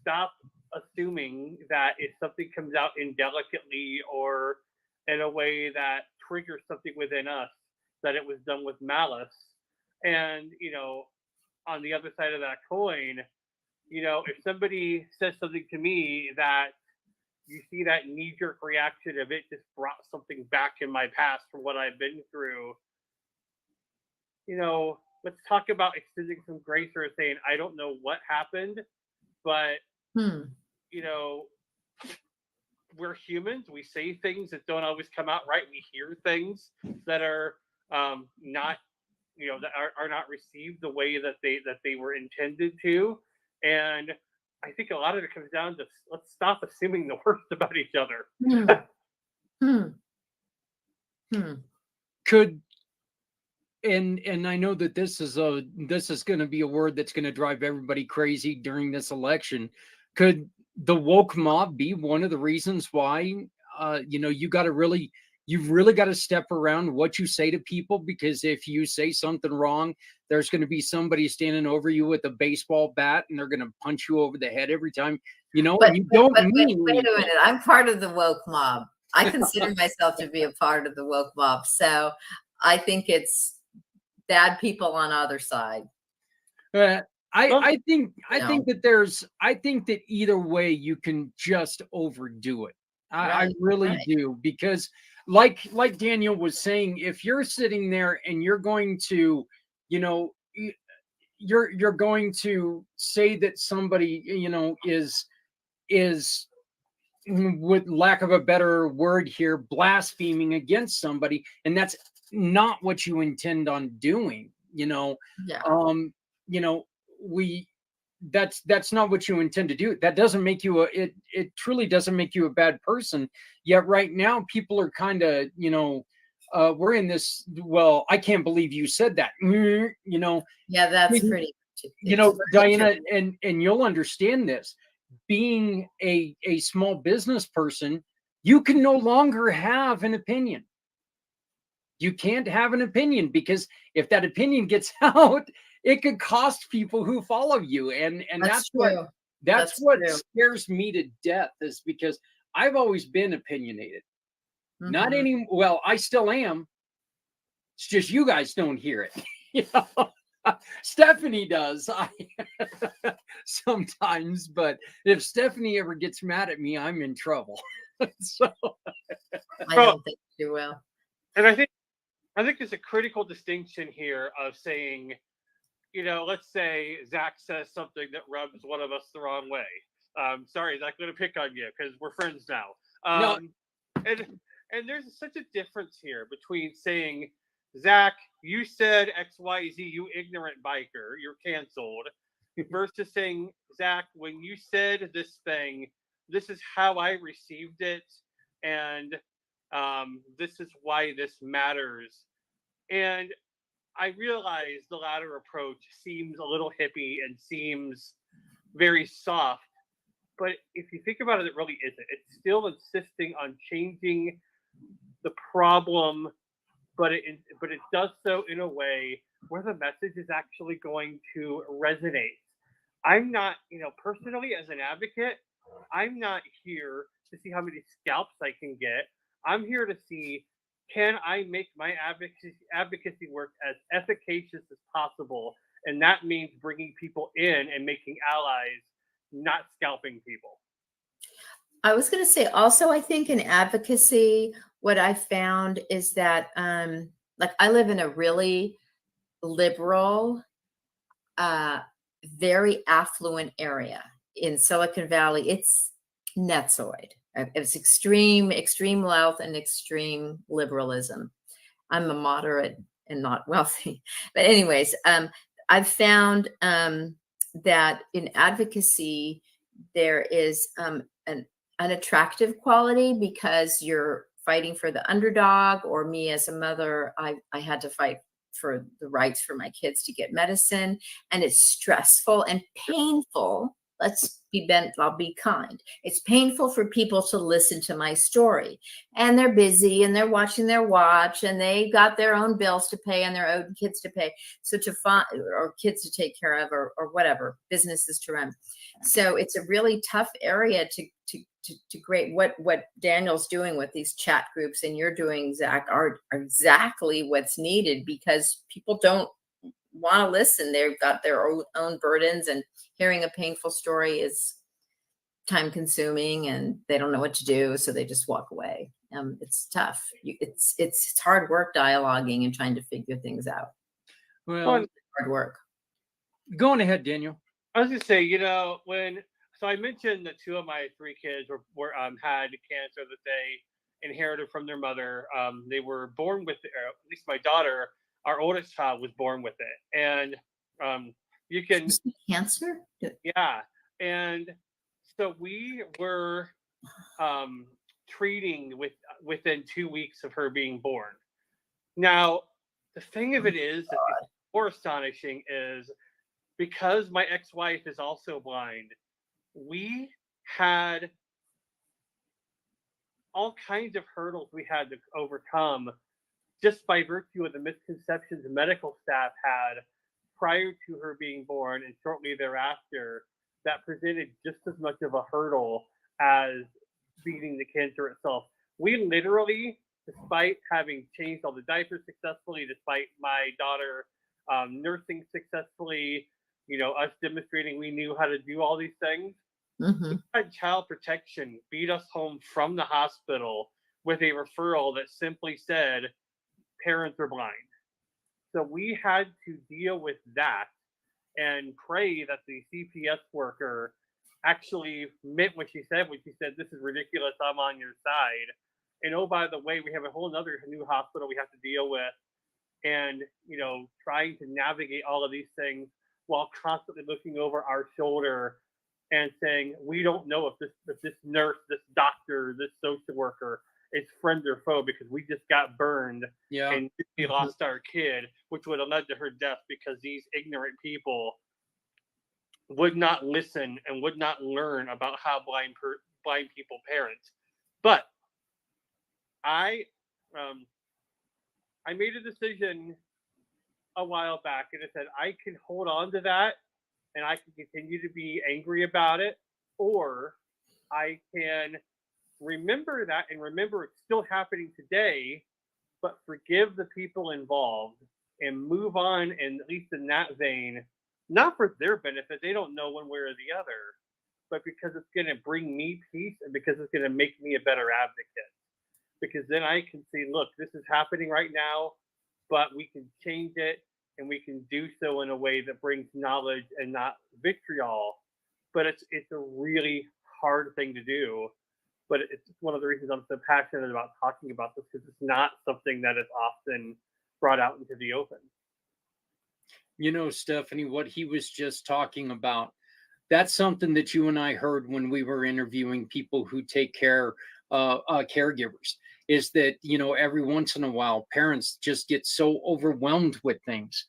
stop assuming that if something comes out indelicately or in a way that triggers something within us, that it was done with malice. And, on the other side of that coin, if somebody says something to me that you see that knee jerk reaction of it just brought something back in my past from what I've been through, let's talk about extending some grace or saying, I don't know what happened, but Hmm. We're humans. We say things that don't always come out right. We hear things that are not, that are not received the way that they were intended to. And I think a lot of it comes down to let's stop assuming the worst about each other. Hmm. Hmm. Hmm. Could and I know that this is going to be a word that's going to drive everybody crazy during this election. Could the woke mob be one of the reasons why you've really got to step around what you say to people? Because if you say something wrong, there's going to be somebody standing over you with a baseball bat and they're going to punch you over the head every time, But, and you don't wait mean a anything. minute. I'm part of the woke mob. I consider myself to be a part of the woke mob. So I think it's bad people on either side. I think No. I think that either way you can just overdo it. I Right. really Right. do, because like Daniel was saying, if you're sitting there and you're going to, you're going to say that somebody, is with lack of a better word here, blaspheming against somebody, and that's not what you intend on doing. Yeah. You know, we that's not what you intend to do. That doesn't make you it truly doesn't make you a bad person. Yet right now people are kind of, we're in this, well, I can't believe you said that. Yeah, that's pretty. Diana, and you'll understand this. Being a small business person, you can no longer have an opinion. You can't have an opinion, because if that opinion gets out, it could cost people who follow you. And That's what true. that's That's what true. scares me to death, is because I've always been opinionated. Not Mhm. any well, I still am. It's just you guys don't hear it. Stephanie does. I sometimes, but if Stephanie ever gets mad at me, I'm in trouble. So I don't think you will. And I think there's a critical distinction here of saying, let's say Zach says something that rubs one of us the wrong way. Sorry, Zach, I'm going to pick on you because we're friends now. no, And there's such a difference here between saying, Zach, you said XYZ, you ignorant biker, you're canceled, versus saying, Zach, when you said this thing, this is how I received it, and this is why this matters. And I realize the latter approach seems a little hippie and seems very soft. But if you think about it, it really isn't. It's still insisting on changing the problem, but it does so in a way where the message is actually going to resonate. I'm not, personally as an advocate, I'm not here to see how many scalps I can get. I'm here to see, can I make my advocacy work as efficacious as possible? And that means bringing people in and making allies, not scalping people. I was going to say also, I think in advocacy, what I found is that, like, I live in a really liberal, very affluent area in Silicon Valley. It's netzoid. It's extreme wealth and extreme liberalism. I'm a moderate and not wealthy, but anyways, I've found that in advocacy there is an attractive quality because you're fighting for the underdog. Or me as a mother, I had to fight for the rights for my kids to get medicine, and it's stressful and painful. I'll be kind. It's painful for people to listen to my story, and they're busy and they're watching their watch and they got their own bills to pay and their own kids to pay. So to find, or kids to take care of, or whatever, businesses to run. So it's a really tough area to create. What Daniel's doing with these chat groups and you're doing, Zach, are exactly what's needed, because people don't want to listen. They've got their own burdens, and hearing a painful story is time consuming and they don't know what to do. So they just walk away. It's tough. It's hard work dialoguing and trying to figure things out. Well, Hard work. Going ahead, Daniel. I was gonna say, so I mentioned that 2 of my 3 kids were had cancer that they inherited from their mother. They were born with it, or at least my daughter, our oldest child, was born with it, and you can Cancer. yeah, and so we were treating within 2 weeks of her being born. Now, the thing of it is that it's more astonishing is because my ex-wife is also blind, we had all kinds of hurdles we had to overcome just by virtue of the misconceptions the medical staff had prior to her being born and shortly thereafter, that presented just as much of a hurdle as beating the cancer itself. We literally, despite having changed all the diapers successfully, despite my daughter nursing successfully, us demonstrating we knew how to do all these things, we had child protection beat us home from the hospital with a referral that simply said parents are blind. So we had to deal with that and pray that the CPS worker actually meant what she said when she said, "This is ridiculous, I'm on your side." And oh, by the way, we have a whole other new hospital we have to deal with. And, trying to navigate all of these things while constantly looking over our shoulder and saying, we don't know if this nurse, this doctor, this social worker is friend or foe, because we just got burned and we lost our kid, which would have led to her death because these ignorant people would not listen and would not learn about how blind people parent. But I made a decision a while back, and I said I can hold on to that and I can continue to be angry about it, or I can remember that and remember it's still happening today, but forgive the people involved and move on, and at least in that vein, not for their benefit, they don't know one way or the other, but because it's going to bring me peace and because it's going to make me a better advocate. Because then I can say, look, this is happening right now, but we can change it, and we can do so in a way that brings knowledge and not vitriol. But it's a really hard thing to do. But it's one of the reasons I'm so passionate about talking about this, because it's not something that is often brought out into the open. Stephanie, what he was just talking about, that's something that you and I heard when we were interviewing people who take care caregivers, is that every once in a while parents just get so overwhelmed with things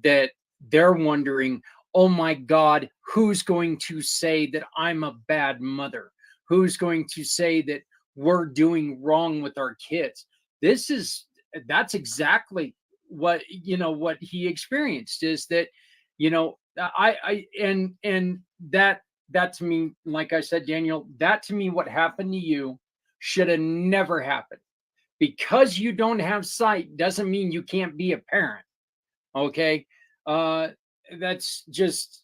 that they're wondering, oh my God, who's going to say that I'm a bad mother? Who's going to say that we're doing wrong with our kids? That's exactly what, what he experienced, is that, and that to me, like I said, Daniel, that to me, what happened to you should have never happened. Because you don't have sight doesn't mean you can't be a parent. Okay. That's just,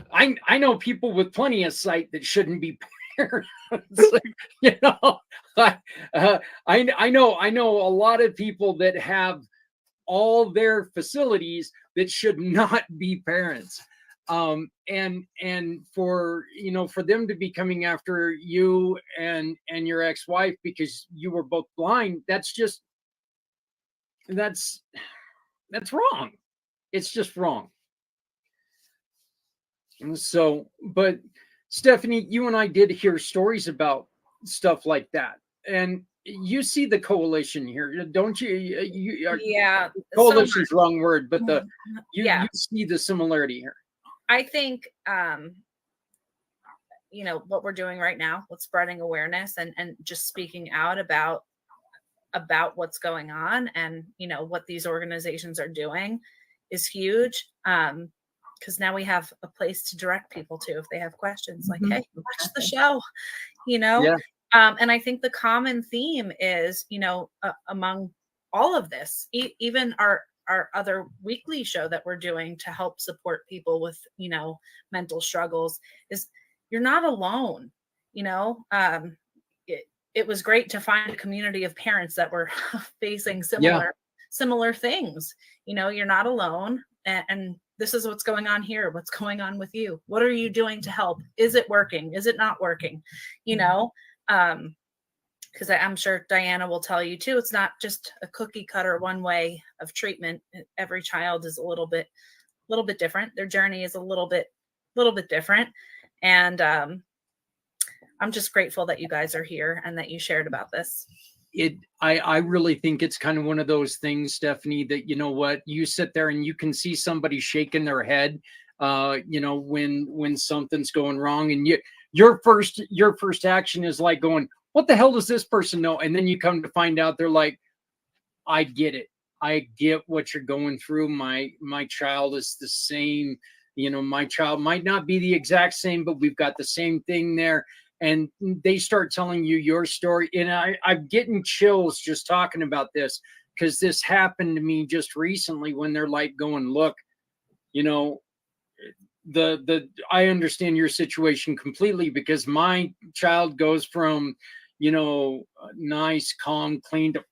I know people with plenty of sight that shouldn't be parents. you know, I know a lot of people that have all their facilities that should not be parents. And for for them to be coming after you and your ex-wife because you were both blind, that's wrong. It's just wrong. And so, but Stephanie, you and I did hear stories about stuff like that, and you see the coalition here, don't you? Yeah, coalition's wrong word, but you see the similarity here. I think what we're doing right now with spreading awareness and just speaking out about what's going on and what these organizations are doing is huge, because now we have a place to direct people to if they have questions, like, hey, watch the show, Yeah. And I think the common theme is among all of this, even our other weekly show that we're doing to help support people with mental struggles, is you're not alone. It was great to find a community of parents that were facing similar things. You're not alone, and this is what's going on here. What's going on with you? What are you doing to help? Is it working? Is it not working? Because I'm sure Diana will tell you too, it's not just a cookie cutter one way of treatment. Every child is a little bit different. Their journey is a little bit different. And I'm just grateful that you guys are here and that you shared about this. I really think it's kind of one of those things, Stephanie, that, what, you sit there and you can see somebody shaking their head, when something's going wrong, and your first action is like going, what the hell does this person know? And then you come to find out they're like, I get it. I get what you're going through. My child is the same. My child might not be the exact same, but we've got the same thing there. And they start telling you your story. And I'm getting chills just talking about this, because this happened to me just recently, when they're like going, look, I understand your situation completely, because my child goes from, nice, calm, clean to,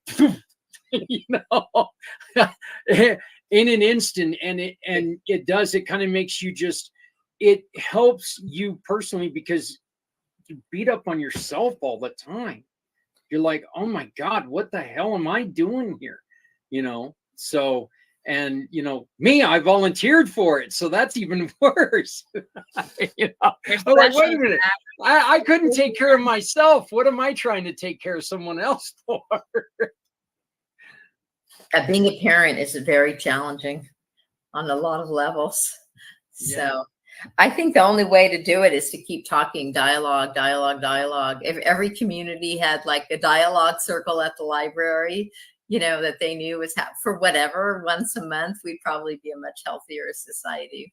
in an instant. And it kind of makes you it helps you personally, because you beat up on yourself all the time. You're like, oh my God, what the hell am I doing here? So, and me, I volunteered for it, so that's even worse. I'm like, wait a minute, I couldn't take care of myself. What am I trying to take care of someone else for? Being a parent is very challenging on a lot of levels. So I think the only way to do it is to keep talking, dialogue. If every community had like a dialogue circle at the library, that they knew was for whatever, once a month, we'd probably be a much healthier society.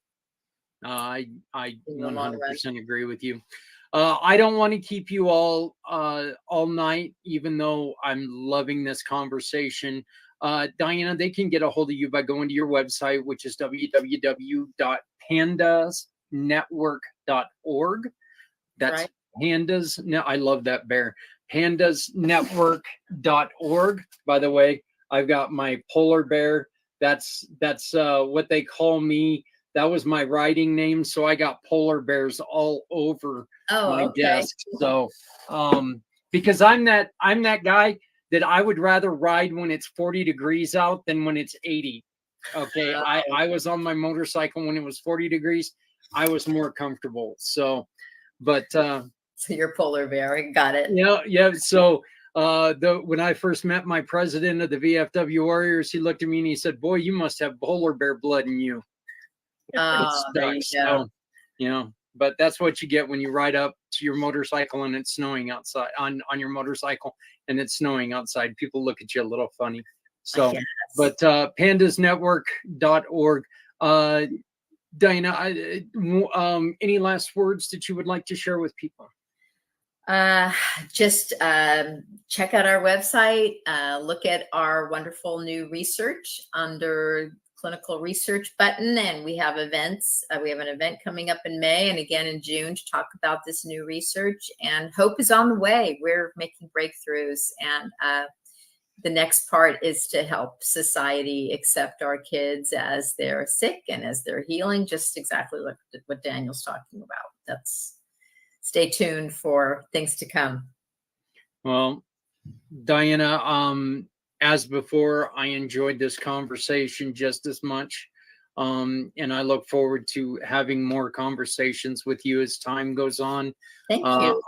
I 100% agree with you. I don't want to keep you all night, even though I'm loving this conversation. Diana, they can get a hold of you by going to your website, which is www.pandasnetwork.org. That's right. Pandas. No, I love that bear. Pandasnetwork.org. By the way, I've got my polar bear. That's what they call me. That was my writing name, so I got polar bears all over my desk. So, because I'm that guy that I would rather ride when it's 40 degrees out than when it's 80. Okay, I was on my motorcycle when it was 40 degrees. I was more comfortable. So, but so you're polar bear, got it. Yeah. So when I first met my president of the VFW Warriors, he looked at me and he said, "Boy, you must have polar bear blood in you." Oh, there you sucks. go. So, but that's what you get when you ride up to your motorcycle and it's snowing outside on your motorcycle and it's snowing outside. People look at you a little funny. So, Yes. but pandasnetwork.org. Diana, any last words that you would like to share with people? Just check out our website, look at our wonderful new research under clinical research button, and we have events. We have an event coming up in May and again in June to talk about this new research, and hope is on the way. We're making breakthroughs, and the next part is to help society accept our kids as they're sick and as they're healing, just exactly what Daniel's talking about. Stay tuned for things to come. Well, Diana, as before, I enjoyed this conversation just as much. And I look forward to having more conversations with you as time goes on. Thank you.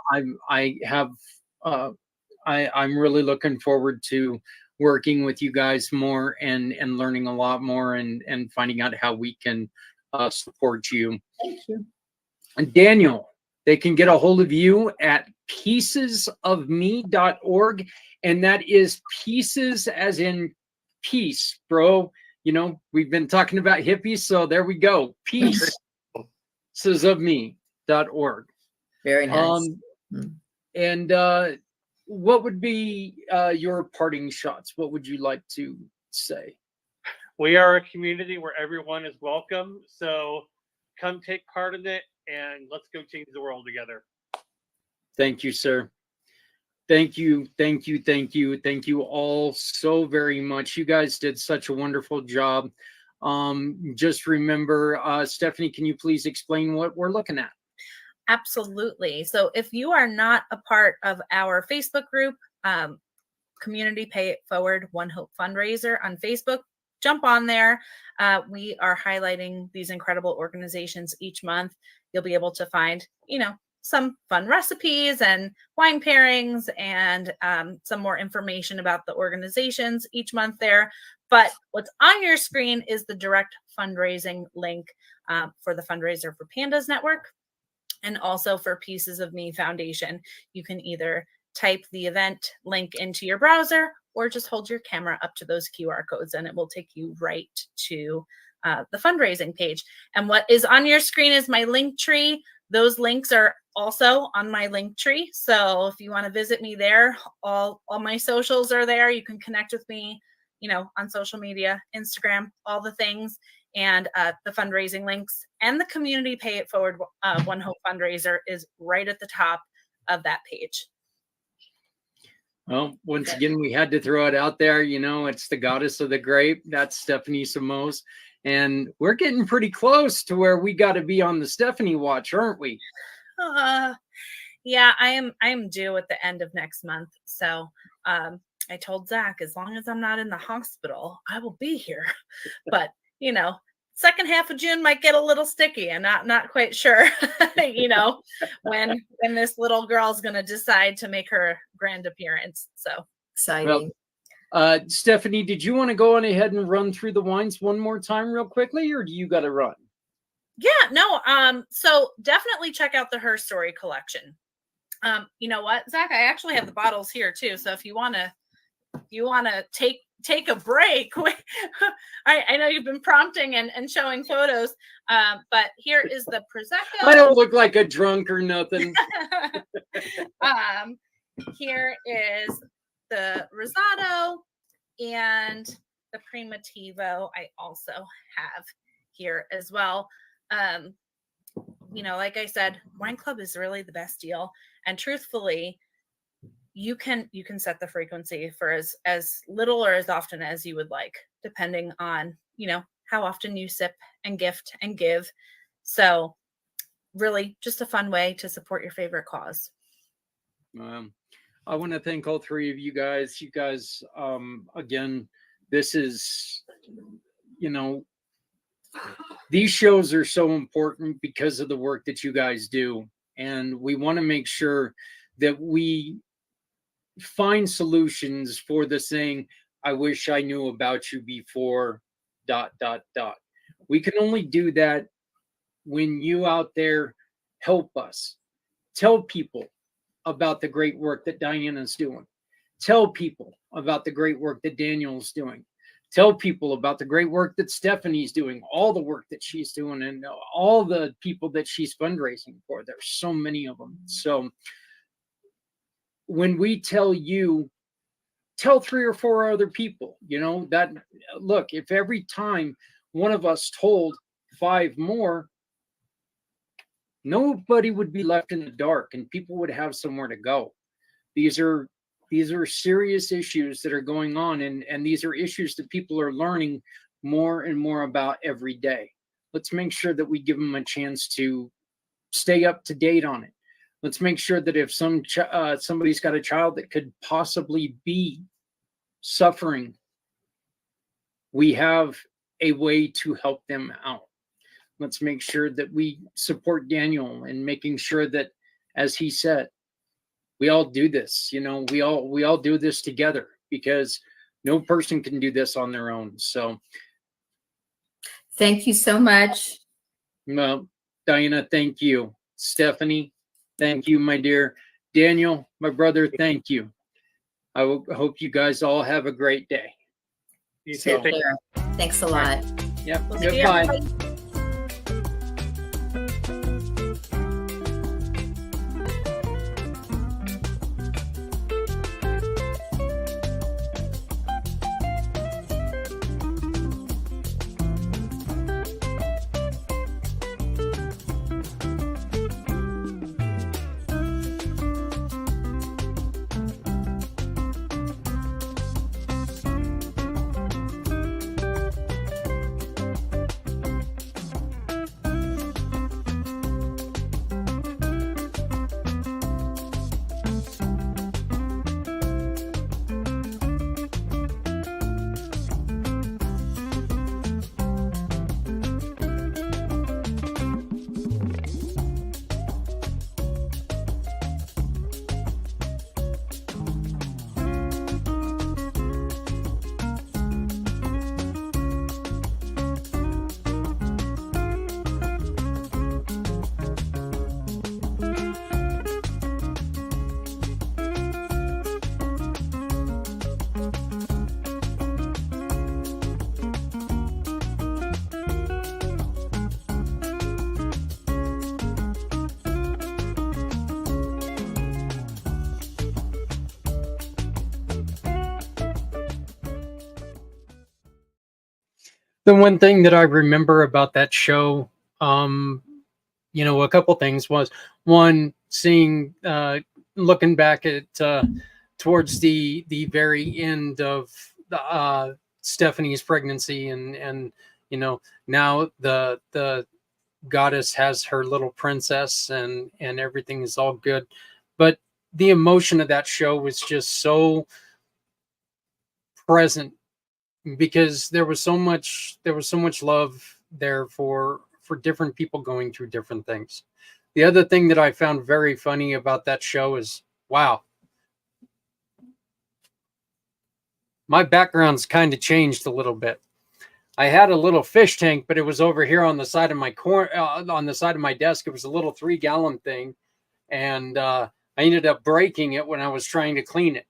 I'm really looking forward to working with you guys more and learning a lot more and finding out how we can support you. Thank you. And Daniel, they can get a hold of you at piecesofme.org. And that is pieces as in peace, bro. We've been talking about hippies. So there we go. Piecesofme.org. Very nice. And what would be your parting shots? What would you like to say? We are a community where everyone is welcome. So come take part in it and let's go change the world together. Thank you, sir. Thank you. Thank you. Thank you. Thank you all so very much. You guys did such a wonderful job. Just remember, Stephanie, can you please explain what we're looking at? Absolutely. So if you are not a part of our Facebook group, Community Pay It Forward One Hope Fundraiser on Facebook, jump on there. We are highlighting these incredible organizations each month. You'll be able to find, some fun recipes and wine pairings and some more information about the organizations each month there. But what's on your screen is the direct fundraising link for the fundraiser for Pandas Network and also for Pieces of Me Foundation. You can either type the event link into your browser or just hold your camera up to those QR codes and it will take you right to the fundraising page. And what is on your screen is my link tree. Those links are also on my link tree. So if you want to visit me there, all my socials are there. You can connect with me, on social media, Instagram, all the things, and the fundraising links and the Community Pay It Forward One Hope fundraiser is right at the top of that page. Well, once again, we had to throw it out there. It's the goddess of the grape. That's Stephanie Samos. And we're getting pretty close to where we got to be on the Stephanie watch, aren't we? Yeah, I am due at the end of next month. So I told Zach, as long as I'm not in the hospital, I will be here. But, second half of June might get a little sticky. I'm not quite sure, when this little girl's going to decide to make her grand appearance. So exciting. Well, Stephanie, did you want to go on ahead and run through the wines one more time real quickly, or do you got to run? Yeah, no. So definitely check out the Her Story collection. You know what, Zach? I actually have the bottles here too. So if you want to take a break, I know you've been prompting and showing photos, but here is the Prosecco. I don't look like a drunk or nothing. Here is the Rosado and the Primitivo. I also have here as well. Like I said, Wine Club is really the best deal. And truthfully, you can set the frequency for as little or as often as you would like, depending on, how often you sip and gift and give. So really just a fun way to support your favorite cause. I want to thank all three of you guys. You guys, again, this is, these shows are so important because of the work that you guys do. And we want to make sure that we find solutions for the saying, I wish I knew about you before ... We can only do that when you out there help us. Tell people about the great work that Diana's doing. Tell people about the great work that Daniel's doing. Tell people about the great work that Stephanie's doing, all the work that she's doing, and all the people that she's fundraising for. There's so many of them. So when we tell you, tell 3 or 4 other people, that, look, if every time one of us told 5 more, nobody would be left in the dark and people would have somewhere to go. These are serious issues that are going on, and these are issues that people are learning more and more about every day. Let's make sure that we give them a chance to stay up to date on it. Let's make sure that if somebody's got a child that could possibly be suffering, we have a way to help them out. Let's make sure that we support Daniel in making sure that, as he said, we all do this. We all do this together, because no person can do this on their own. So Thank you so much. well, Diana, thank you. Stephanie, thank you, my dear. Daniel, my brother, thank you. I hope you guys all have a great day. You So- too. Thank you. Thanks a lot. Yep. We'll see Goodbye. everybody. The one thing that I remember about that show, a couple things was, one, seeing, looking back at towards the very end of Stephanie's pregnancy, and now the goddess has her little princess, and everything is all good, but the emotion of that show was just so present, because there was so much love there for different people going through different things. The other thing that I found very funny about that show is, wow, my background's kind of changed a little bit. I had a little fish tank, but it was over here on the side of my on the side of my desk. It was a little 3-gallon thing, and I ended up breaking it when I was trying to clean it.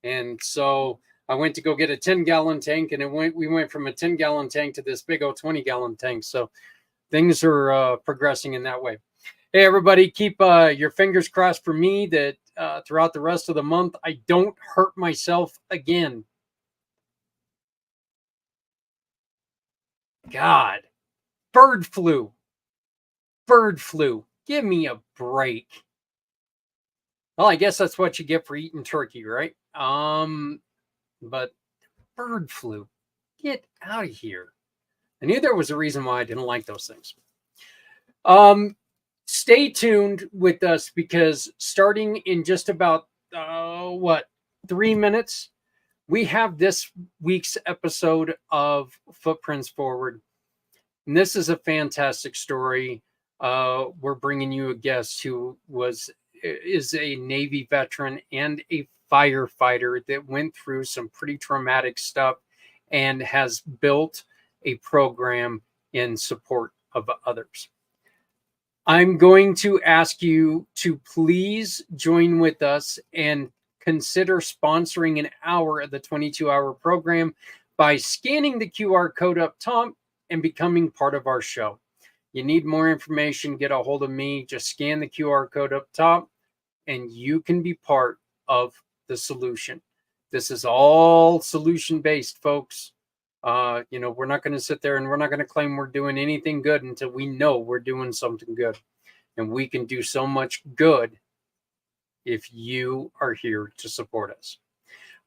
And so I went to go get a 10-gallon tank, and we went from a 10-gallon tank to this big old 20-gallon tank. So things are progressing in that way. Hey, everybody, keep your fingers crossed for me that throughout the rest of the month, I don't hurt myself again. God, bird flu. Give me a break. Well, I guess that's what you get for eating turkey, right? But bird flu, get out of here. I knew there was a reason why I didn't like those things. Stay tuned with us, because starting in just about 3 minutes, we have this week's episode of Footprints Forward. And this is a fantastic story. We're bringing you a guest who is a Navy veteran and a firefighter that went through some pretty traumatic stuff and has built a program in support of others. I'm going to ask you to please join with us and consider sponsoring an hour of the 22-hour program by scanning the QR code up top and becoming part of our show. You need more information, get a hold of me. Just scan the QR code up top and you can be part of the solution. This is all solution-based, folks. We're not going to sit there and we're not going to claim we're doing anything good until we know we're doing something good. And we can do so much good if you are here to support us.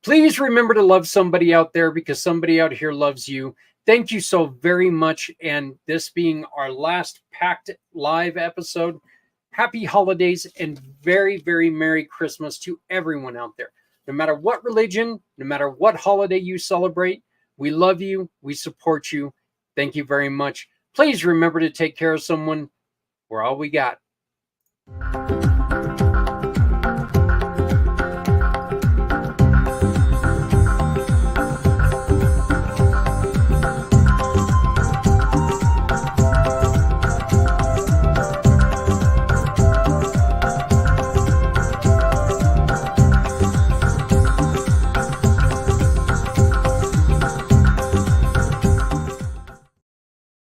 Please remember to love somebody out there because somebody out here loves you. Thank you so very much. And this being our last pACT live episode, happy holidays and very, very Merry Christmas to everyone out there. No matter what religion, no matter what holiday you celebrate, we love you. We support you. Thank you very much. Please remember to take care of someone. We're all we got.